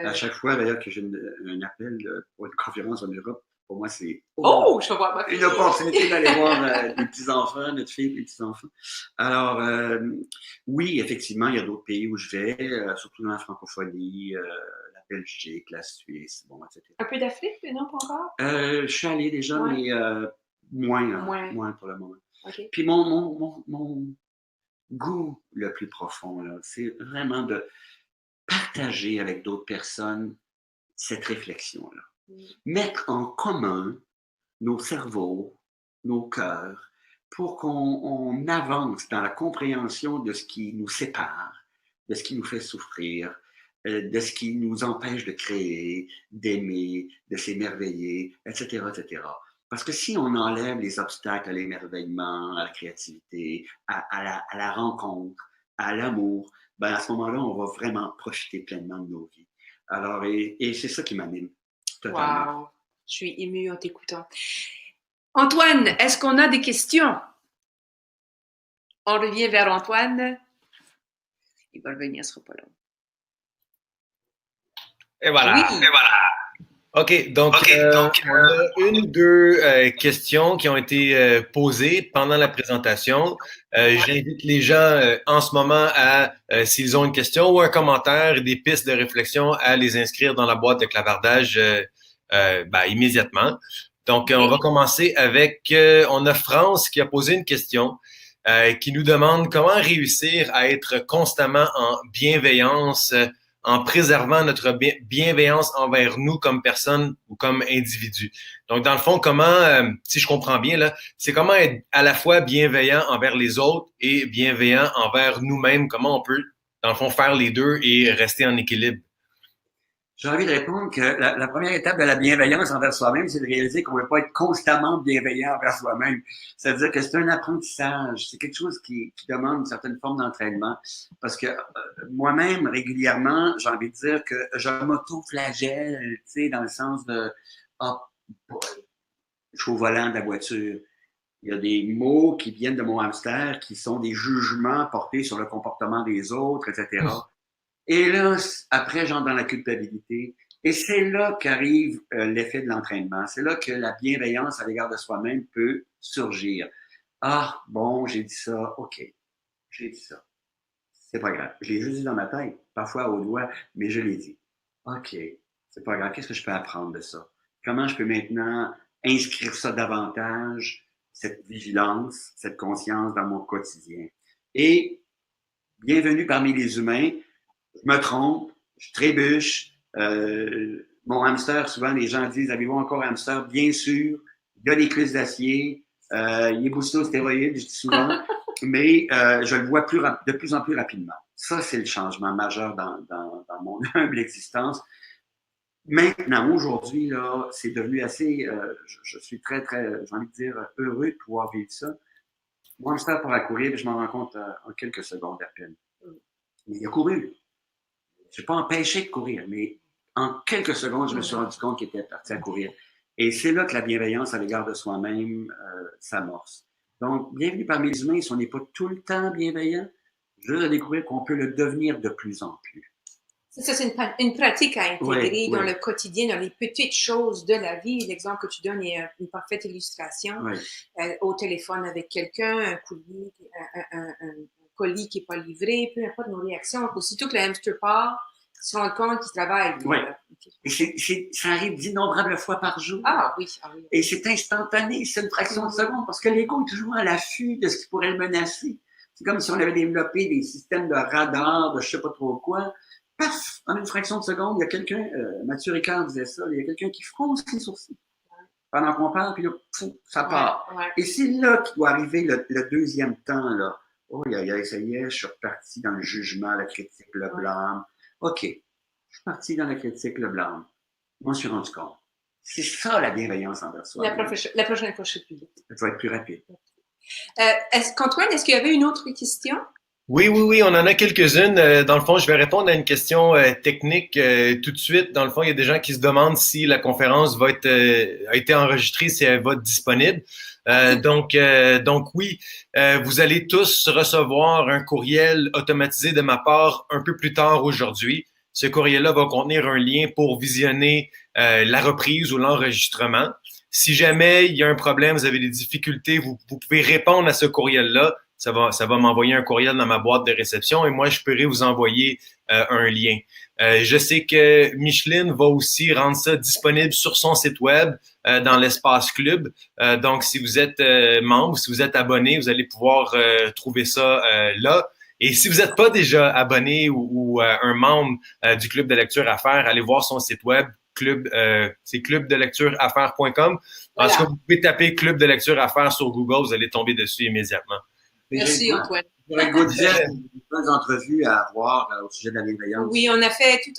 À chaque fois, d'ailleurs, que j'ai un appel pour une conférence en Europe, pour moi, c'est je vais voir ma fille. Une opportunité d'aller voir les petits-enfants, notre fille et les petits-enfants. Alors, oui, effectivement, il y a d'autres pays où je vais, surtout dans la francophonie, la Belgique, la Suisse, bon, etc. Un peu d'Afrique, non, pas encore? Je suis allé déjà, mais moins pour le moment. Okay. Puis mon goût le plus profond, là, c'est vraiment de partager avec d'autres personnes cette réflexion-là. Mettre en commun nos cerveaux, nos cœurs, pour qu'on avance dans la compréhension de ce qui nous sépare, de ce qui nous fait souffrir, de ce qui nous empêche de créer, d'aimer, de s'émerveiller, etc., etc. Parce que si on enlève les obstacles à l'émerveillement, à la créativité, à la rencontre, à l'amour, ben à ce moment-là, on va vraiment profiter pleinement de nos vies. Alors, et c'est ça qui m'anime totalement. Wow! Je suis émue en t'écoutant. Antoine, est-ce qu'on a des questions? On revient vers Antoine. Il va revenir, ce sera pas long. Et voilà. Oui. Et voilà. OK, donc, on a une ou deux questions qui ont été posées pendant la présentation. J'invite les gens en ce moment à, s'ils ont une question ou un commentaire, des pistes de réflexion, à les inscrire dans la boîte de clavardage immédiatement. Donc, on va commencer avec, on a France qui a posé une question qui nous demande comment réussir à être constamment en bienveillance en préservant notre bienveillance envers nous comme personne ou comme individu. Donc, dans le fond, comment, si je comprends bien, là, c'est comment être à la fois bienveillant envers les autres et bienveillant envers nous-mêmes. Comment on peut, dans le fond, faire les deux et rester en équilibre? J'ai envie de répondre que la première étape de la bienveillance envers soi-même, c'est de réaliser qu'on ne peut pas être constamment bienveillant envers soi-même. C'est-à-dire que c'est un apprentissage, c'est quelque chose qui demande une certaine forme d'entraînement. Parce que moi-même, régulièrement, j'ai envie de dire que je m'auto-flagelle, tu sais, dans le sens de « Ah, je suis au volant de la voiture ». Il y a des mots qui viennent de mon hamster qui sont des jugements portés sur le comportement des autres, etc. Et là, après, j'entre dans la culpabilité. Et c'est là qu'arrive l'effet de l'entraînement. C'est là que la bienveillance à l'égard de soi-même peut surgir. Ah, bon, j'ai dit ça. OK, j'ai dit ça. C'est pas grave. Je l'ai juste dit dans ma tête, parfois au doigt, mais je l'ai dit. OK, c'est pas grave. Qu'est-ce que je peux apprendre de ça? Comment je peux maintenant inscrire ça davantage, cette vigilance, cette conscience dans mon quotidien? Et bienvenue parmi les humains. Je me trompe, je trébuche. Mon hamster, souvent, les gens disent, avez-vous encore un hamster? Bien sûr. Il a des cuisses d'acier. Il est boosté aux stéroïdes, je dis souvent. Mais je le vois de plus en plus rapidement. Ça, c'est le changement majeur dans mon humble existence. Maintenant, aujourd'hui, là, c'est devenu assez... je suis très, très, j'ai envie de dire, heureux de pouvoir vivre ça. Mon hamster pour courir, puis je m'en rends compte en quelques secondes à peine. Mais il a couru. Je n'ai pas empêché de courir, mais en quelques secondes, je me suis rendu compte qu'il était parti à courir. Et c'est là que la bienveillance à l'égard de soi-même s'amorce. Donc, bienvenue parmi les humains, si on n'est pas tout le temps bienveillant, juste à découvrir qu'on peut le devenir de plus en plus. Ça, c'est une pratique à intégrer dans le quotidien, dans les petites choses de la vie. L'exemple que tu donnes est une parfaite illustration. Au téléphone avec quelqu'un, un colis qui n'est pas livré, peu importe nos réactions. Aussitôt que le hamster part, ils se rendent compte qu'il travaille. Oui. Et ça arrive d'innombrables fois par jour. Ah oui. Et c'est instantané, c'est une fraction de seconde, parce que l'ego est toujours à l'affût de ce qui pourrait le menacer. C'est comme si on avait développé des systèmes de radar, de je sais pas trop quoi. Paf! En une fraction de seconde, il y a quelqu'un, Mathieu Ricard disait ça, il y a quelqu'un qui fronce les sourcils. Pendant qu'on parle, puis là, ça part. Et c'est là qu'il doit arriver le deuxième temps, là. Oh, ça y est, je suis reparti dans le jugement, la critique, le blâme. OK, je suis parti dans la critique, le blâme. Moi, je suis rendu compte. C'est ça, la bienveillance envers soi. La prochaine fois, je serai plus vite. Ça va être plus rapide. Antoine, est-ce qu'il y avait une autre question? Oui, on en a quelques-unes. Dans le fond, je vais répondre à une question technique tout de suite. Dans le fond, il y a des gens qui se demandent si la conférence a été enregistrée, si elle va être disponible. Donc oui, vous allez tous recevoir un courriel automatisé de ma part un peu plus tard aujourd'hui. Ce courriel-là va contenir un lien pour visionner la reprise ou l'enregistrement. Si jamais il y a un problème, vous avez des difficultés, vous pouvez répondre à ce courriel-là. Ça va m'envoyer un courriel dans ma boîte de réception et moi, je pourrai vous envoyer un lien. Je sais que Micheline va aussi rendre ça disponible sur son site web dans l'espace club. Donc, si vous êtes membre, si vous êtes abonné, vous allez pouvoir trouver ça là. Et si vous n'êtes pas déjà abonné ou un membre du club de lecture à faire, allez voir son site web c'est clubdelectureaffaires.com. En Voilà. tout cas, vous pouvez taper Club de lecture affaires sur Google, vous allez tomber dessus immédiatement. Merci, Antoine. J'aurais une dizaine de bonnes entrevues à avoir au sujet de la bienveillance. Oui, on a fait tout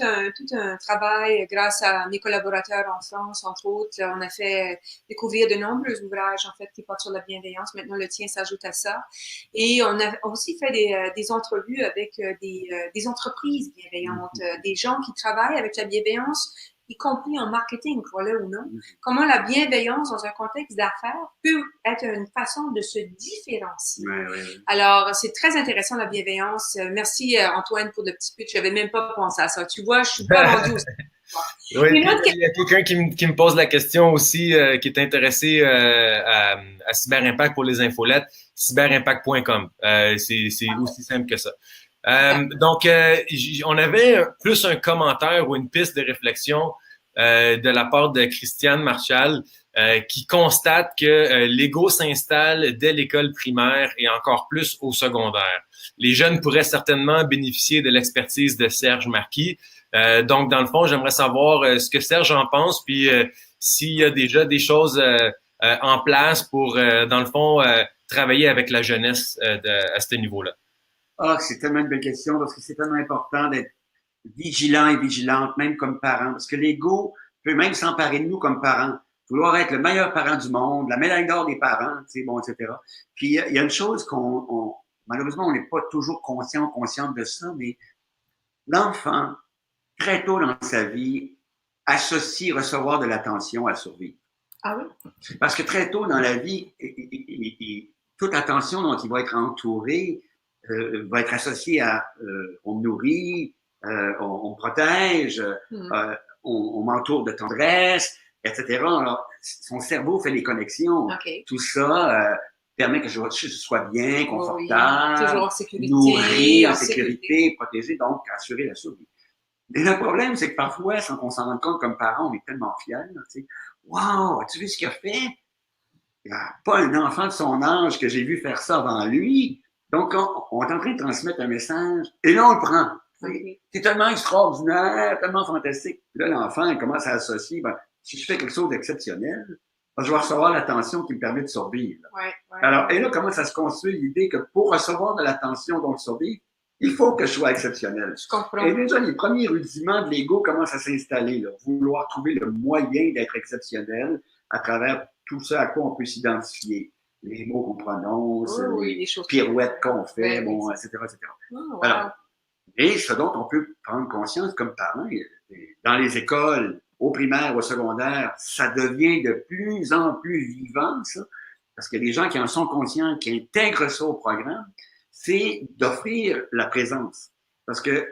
un travail grâce à mes collaborateurs en France, entre autres. On a fait découvrir de nombreux ouvrages, en fait, qui portent sur la bienveillance. Maintenant, le tien s'ajoute à ça. Et on a aussi fait des entrevues avec des entreprises bienveillantes, des gens qui travaillent avec la bienveillance, y compris en marketing, crois-le ou non. Comment la bienveillance dans un contexte d'affaires peut être une façon de se différencier. Ouais. Alors, c'est très intéressant, la bienveillance. Merci, Antoine, pour le petit pitch. Je n'avais même pas pensé à ça. Tu vois, je suis pas rendue au... Oui, il y a quelqu'un qui me pose la question aussi, qui est intéressé à Cyberimpact pour les infolettes, cyberimpact.com. C'est aussi simple que ça. Donc, on avait plus un commentaire ou une piste de réflexion de la part de Christiane Marchal qui constate que l'ego s'installe dès l'école primaire et encore plus au secondaire. Les jeunes pourraient certainement bénéficier de l'expertise de Serge Marquis. Donc, dans le fond, j'aimerais savoir ce que Serge en pense, puis s'il y a déjà des choses en place pour, dans le fond, travailler avec la jeunesse à ce niveau-là. Ah, c'est tellement une belle question parce que c'est tellement important d'être vigilant et vigilante, même comme parent, parce que l'ego peut même s'emparer de nous comme parents, vouloir être le meilleur parent du monde, la médaille d'or des parents, tu sais, bon, etc. Puis il y a une chose malheureusement, on n'est pas toujours consciente de ça, mais l'enfant, très tôt dans sa vie, associe recevoir de l'attention à survivre. Ah oui? Parce que très tôt dans la vie, toute l'attention dont il va être entouré va être associée à on me nourrit, on me protège, on m'entoure de tendresse, etc. Alors, son cerveau fait des connexions. Okay. Tout ça permet que je sois bien, confortable, toujours en sécurité, nourri, en sécurité, protégé, donc assurer la survie. Mais le problème, c'est que parfois, sans qu'on s'en rende compte comme parents, on est tellement fiers. Tu sais, wow, as-tu vu ce qu'il a fait? Il n'y a pas un enfant de son âge que j'ai vu faire ça avant lui. Donc, on est en train de transmettre un message et là, on le prend. Okay. C'est tellement extraordinaire, tellement fantastique. Là, l'enfant, il commence à associer, si je fais quelque chose d'exceptionnel, je vais recevoir l'attention qui me permet de survivre. Ouais. Alors, et là, commence à se construire l'idée que pour recevoir de l'attention, donc survivre, il faut que je sois exceptionnel. Je comprends. Et déjà, les premiers rudiments de l'ego commencent à s'installer. Là. Vouloir trouver le moyen d'être exceptionnel à travers tout ce à quoi on peut s'identifier. Les mots qu'on prononce, les pirouettes qu'on fait, bon, etc., etc. Oh, wow. Alors, et ce dont on peut prendre conscience comme parents, dans les écoles, au primaire, au secondaire, ça devient de plus en plus vivant, ça, parce que les gens qui en sont conscients, qui intègrent ça au programme, c'est d'offrir la présence. Parce que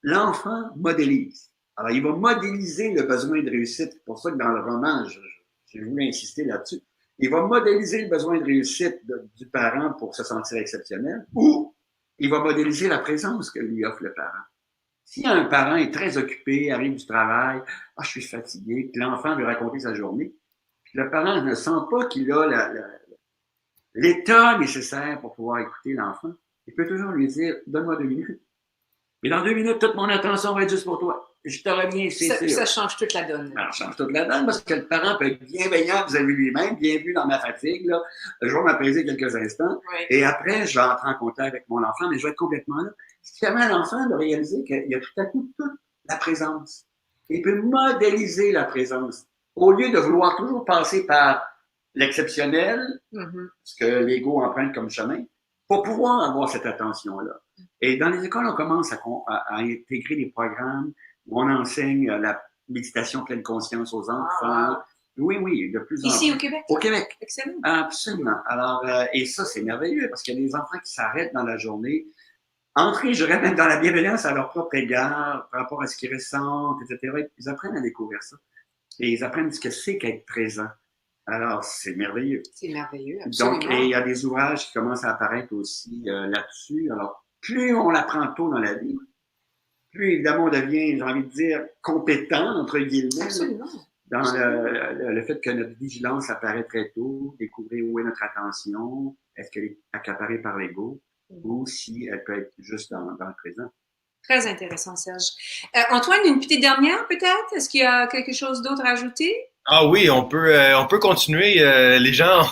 l'enfant modélise. Alors, il va modéliser le besoin de réussite. C'est pour ça que dans le roman, j'ai voulu insister là-dessus. Il va modéliser le besoin de réussite du parent pour se sentir exceptionnel ou il va modéliser la présence que lui offre le parent. Si un parent est très occupé, arrive du travail, « Ah, je suis fatigué », que l'enfant lui raconter sa journée, puis le parent ne sent pas qu'il a l'état nécessaire pour pouvoir écouter l'enfant, il peut toujours lui dire « Donne-moi 2 minutes ». Et dans 2 minutes, toute mon attention va être juste pour toi. Je te reviens, c'est sûr. Ça change toute la donne. Alors, ça change toute la donne parce que le parent peut être bienveillant vis-à-vis lui-même, bien vu dans ma fatigue. Là. Je vais m'apaiser quelques instants. Oui. Et après, je vais entrer en contact avec mon enfant, mais je vais être complètement là. Ce qui permet à l'enfant de réaliser qu'il y a tout à coup toute la présence. Il peut modéliser la présence. Au lieu de vouloir toujours passer par l'exceptionnel, ce que l'ego emprunte comme chemin, pour pouvoir avoir cette attention-là. Et dans les écoles, on commence à intégrer des programmes où on enseigne la méditation pleine conscience aux enfants. Oui, de plus en plus. Ici, au Québec? Au Québec. Excellent. Absolument. Alors, et ça, c'est merveilleux parce qu'il y a des enfants qui s'arrêtent dans la journée, entrer, je dirais, même dans la bienveillance à leur propre égard, par rapport à ce qu'ils ressentent, etc. Ils apprennent à découvrir ça. Et ils apprennent ce que c'est qu'être présent. Alors, c'est merveilleux. C'est merveilleux, absolument. Donc, et il y a des ouvrages qui commencent à apparaître aussi là-dessus. Alors, plus on l'apprend tôt dans la vie, plus évidemment on devient, j'ai envie de dire, compétent, entre guillemets, dans le fait que notre vigilance apparaît très tôt, découvrir où est notre attention, est-ce qu'elle est accaparée par l'ego, ou si elle peut être juste dans le présent. Très intéressant, Serge. Antoine, une petite dernière peut-être? Est-ce qu'il y a quelque chose d'autre à ajouter? Ah oui, on peut continuer. Les gens,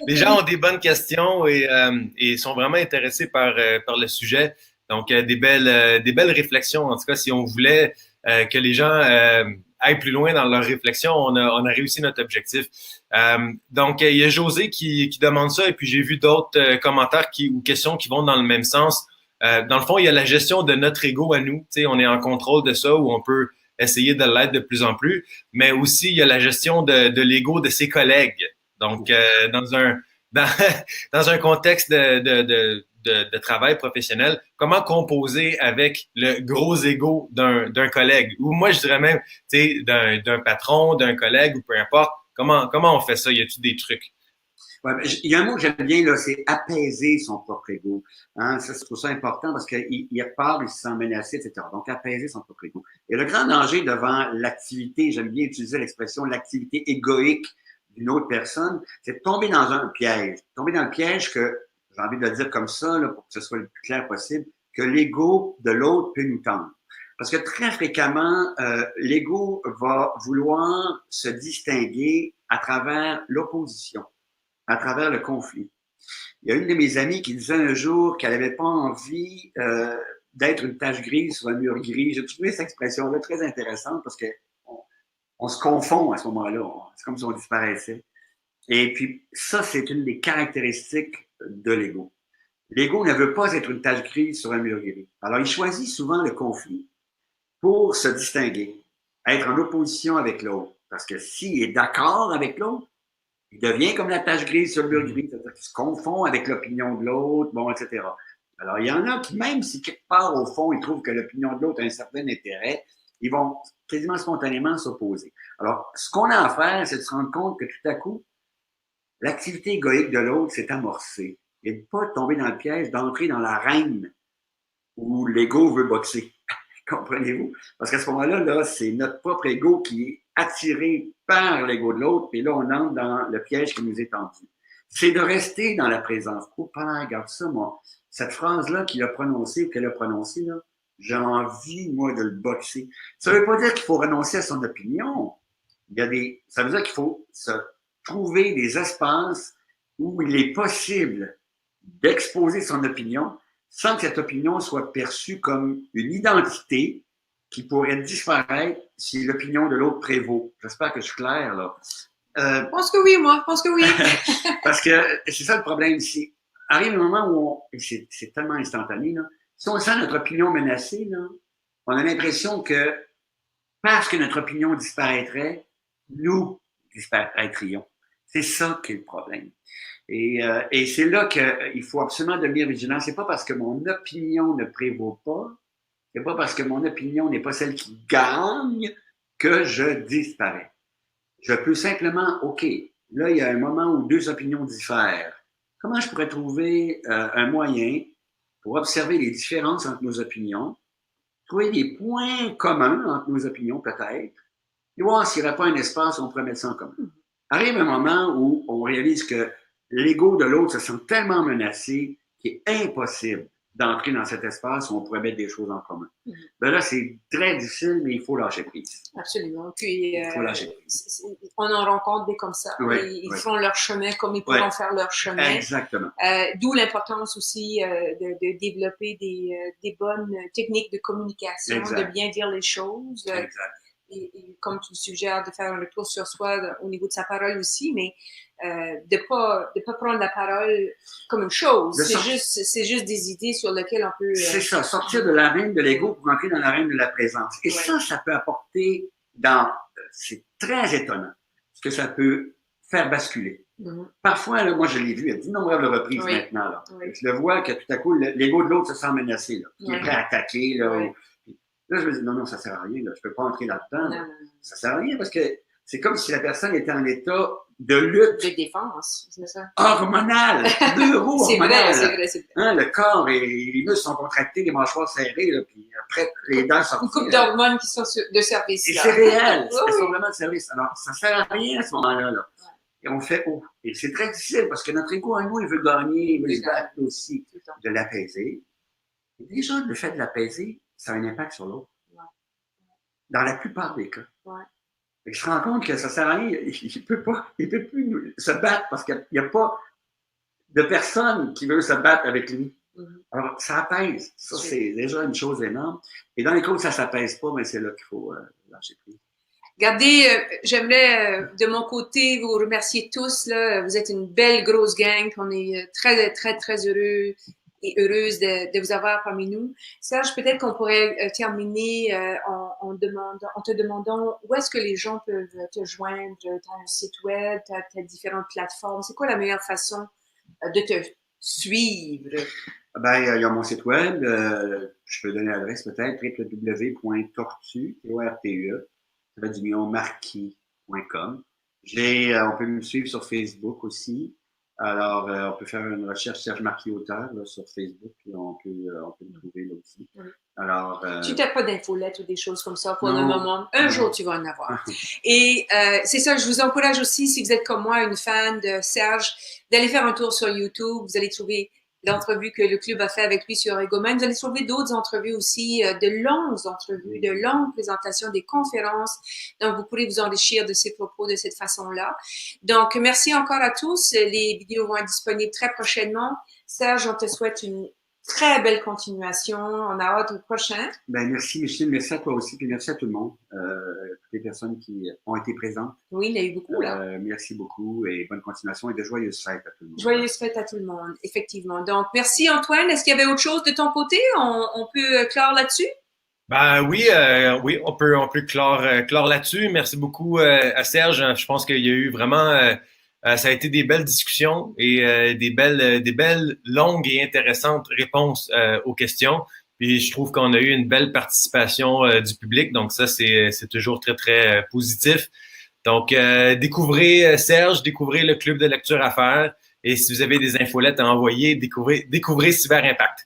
les gens ont des bonnes questions et sont vraiment intéressés par le sujet. Donc, des belles réflexions. En tout cas, si on voulait que les gens aillent plus loin dans leur réflexion, on a réussi notre objectif. Donc, il y a José qui demande ça et puis j'ai vu d'autres commentaires ou questions qui vont dans le même sens. Dans le fond, il y a la gestion de notre ego à nous. Tu sais, on est en contrôle de ça où on peut essayer de l'être de plus en plus, mais aussi il y a la gestion de l'ego de ses collègues. Donc, dans, dans un contexte de travail professionnel, comment composer avec le gros ego d'un collègue, ou moi je dirais même, tu sais, d'un patron, d'un collègue, ou peu importe, comment on fait ça? Y a-t-il des trucs? Ouais, il y a un mot que j'aime bien, là, c'est apaiser son propre ego. Hein, ça, je trouve ça important parce qu'il a peur, il se sent menacé, etc. Donc, apaiser son propre ego. Et le grand danger devant l'activité, j'aime bien utiliser l'expression l'activité égoïque d'une autre personne, c'est de tomber dans un piège. Tomber dans le piège que, j'ai envie de le dire comme ça, là, pour que ce soit le plus clair possible, que l'ego de l'autre peut nous tendre. Parce que très fréquemment, l'ego va vouloir se distinguer à travers l'opposition, à travers le conflit. Il y a une de mes amies qui disait un jour qu'elle n'avait pas envie d'être une tache grise sur un mur gris. J'ai trouvé cette expression-là très intéressante parce qu'on se confond à ce moment-là. C'est comme si on disparaissait. Et puis, ça, c'est une des caractéristiques de l'ego. L'ego ne veut pas être une tache grise sur un mur gris. Alors, il choisit souvent le conflit pour se distinguer, être en opposition avec l'autre. Parce que s'il est d'accord avec l'autre, il devient comme la tache grise sur le mur gris, c'est-à-dire qu'il se confond avec l'opinion de l'autre, bon, etc. Alors, il y en a qui, même si quelque part, au fond, ils trouvent que l'opinion de l'autre a un certain intérêt, ils vont quasiment spontanément s'opposer. Alors, ce qu'on a à faire, c'est de se rendre compte que tout à coup, l'activité égoïque de l'autre s'est amorcée. Et de ne pas tomber dans le piège d'entrer dans l'arène où l'ego veut boxer. Comprenez-vous? Parce qu'à ce moment-là, là, c'est notre propre ego qui est attiré par l'ego de l'autre, et là, on entre dans le piège qui nous est tendu. C'est de rester dans la présence. Oh, père, regarde ça, moi. Cette phrase-là qu'il a prononcée ou qu'elle a prononcée, là, j'ai envie, moi, de le boxer. Ça ne veut pas dire qu'il faut renoncer à son opinion. Ça veut dire qu'il faut se trouver des espaces où il est possible d'exposer son opinion sans que cette opinion soit perçue comme une identité qui pourrait disparaître si l'opinion de l'autre prévaut. J'espère que je suis clair, là. Je pense que oui, moi, je pense que oui. Parce que c'est ça le problème ici. Arrive un moment où c'est tellement instantané, là, si on sent notre opinion menacée, là, on a l'impression que parce que notre opinion disparaîtrait, nous disparaîtrions. C'est ça qui est le problème. Et c'est là qu'il faut absolument devenir vigilant. C'est pas parce que mon opinion ne prévaut pas, c'est pas parce que mon opinion n'est pas celle qui gagne que je disparais. Je peux simplement, OK, là, il y a un moment où deux opinions diffèrent. Comment je pourrais trouver un moyen pour observer les différences entre nos opinions, trouver des points communs entre nos opinions peut-être, et voir s'il n'y aurait pas un espace où on pourrait mettre ça en commun. Arrive un moment où on réalise que l'ego de l'autre se sent tellement menacé qu'il est impossible d'entrer dans cet espace où on pourrait mettre des choses en commun. Ben là, c'est très difficile, mais il faut lâcher prise. Absolument. Puis, il faut lâcher prise. On en rencontre des comme ça. Oui, ils font leur chemin comme ils pourront faire leur chemin. Exactement. D'où l'importance aussi de développer des bonnes techniques de communication, de bien dire les choses. Exact. Et comme tu suggères, de faire un retour sur soi au niveau de sa parole aussi, mais de pas prendre la parole comme une chose. C'est juste des idées sur lesquelles on peut... C'est ça, sortir de l'arène de l'ego pour entrer dans l'arène de la présence. Et ça peut apporter c'est très étonnant, ce que ça peut faire basculer. Parfois, là, moi, je l'ai vu à d'innombrables reprises maintenant. Là. Je le vois que tout à coup, l'ego de l'autre se sent menacé. Là. Il est prêt à attaquer. Là, Là, je me dis, non, ça sert à rien, là. Je peux pas entrer là-dedans. Là. Ça sert à rien parce que c'est comme si la personne était en état de lutte. De défense, c'est ça. Hormonale, neuro-hormonale. C'est vrai. Hein, le corps et les muscles sont contractés, les mâchoires serrées, là, puis après, les dents sortent. Une couple d'hormones qui sont de service. Et c'est réel, elles sont vraiment de service. Alors, ça sert à rien à ce moment-là. Là. Et on fait, et c'est très difficile parce que notre ego, il veut gagner, il veut se battre aussi, de l'apaiser. Et déjà, le fait de l'apaiser, ça a un impact sur l'autre. Ouais. Dans la plupart des cas. Ouais. Et je me rends compte que ça sert à rien. Il peut plus se battre parce qu'il n'y a pas de personne qui veut se battre avec lui. Alors, ça apaise. Ça, c'est déjà une chose énorme. Et dans les cas où ça ne s'apaise pas, mais c'est là qu'il faut lâcher prise. Regardez, j'aimerais de mon côté vous remercier tous. Là. Vous êtes une belle grosse gang. On est très, très, très heureux et heureuse de vous avoir parmi nous. Serge, peut-être qu'on pourrait terminer en te demandant où est-ce que les gens peuvent te joindre. Tu as un site web, tu as différentes plateformes. C'est quoi la meilleure façon de te suivre? Ben, il y a mon site web. Je peux donner l'adresse peut-être, www.tortue, marquis.com. On peut me suivre sur Facebook aussi. Alors, on peut faire une recherche Serge Marquis auteur là, sur Facebook, puis on peut me trouver là aussi. Oui. Alors, tu n'as pas d'infolettes ou des choses comme ça pour non, le moment. Un jour, tu vas en avoir. Et c'est ça, je vous encourage aussi, si vous êtes comme moi, une fan de Serge, d'aller faire un tour sur YouTube. Vous allez trouver l'entrevue que le club a fait avec lui sur Egoman. Vous allez trouver d'autres entrevues aussi, de longues entrevues, de longues présentations, des conférences. Donc, vous pourrez vous enrichir de ses propos de cette façon-là. Donc, merci encore à tous. Les vidéos vont être disponibles très prochainement. Serge, on te souhaite une très belle continuation. On a hâte au prochain. Ben, merci, Micheline. Merci à toi aussi. Puis merci à tout le monde. Toutes les personnes qui ont été présentes. Oui, il y en a eu beaucoup, là. Merci beaucoup et bonne continuation et de joyeuses fêtes à tout le monde. Joyeuses fêtes à tout le monde, effectivement. Donc, merci Antoine. Est-ce qu'il y avait autre chose de ton côté? On peut clore là-dessus? Ben oui, oui, on peut clore là-dessus. Merci beaucoup à Serge. Je pense qu'il y a eu vraiment, ça a été des belles discussions et des belles longues et intéressantes réponses aux questions. Puis je trouve qu'on a eu une belle participation du public, donc ça c'est toujours très très positif. Donc découvrez Serge, découvrez le club de lecture à faire et si vous avez des infolettes à envoyer, découvrez Cyber Impact.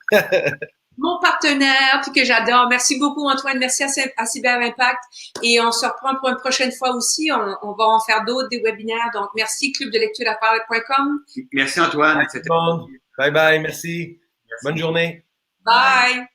Mon partenaire, puis que j'adore. Merci beaucoup, Antoine. Merci à Cyber Impact. Et on se reprend pour une prochaine fois aussi. On va en faire d'autres, des webinaires. Donc, merci, clubdelectureaffaires.com. Merci, Antoine. Bye, bye. Merci. Bonne journée. Bye.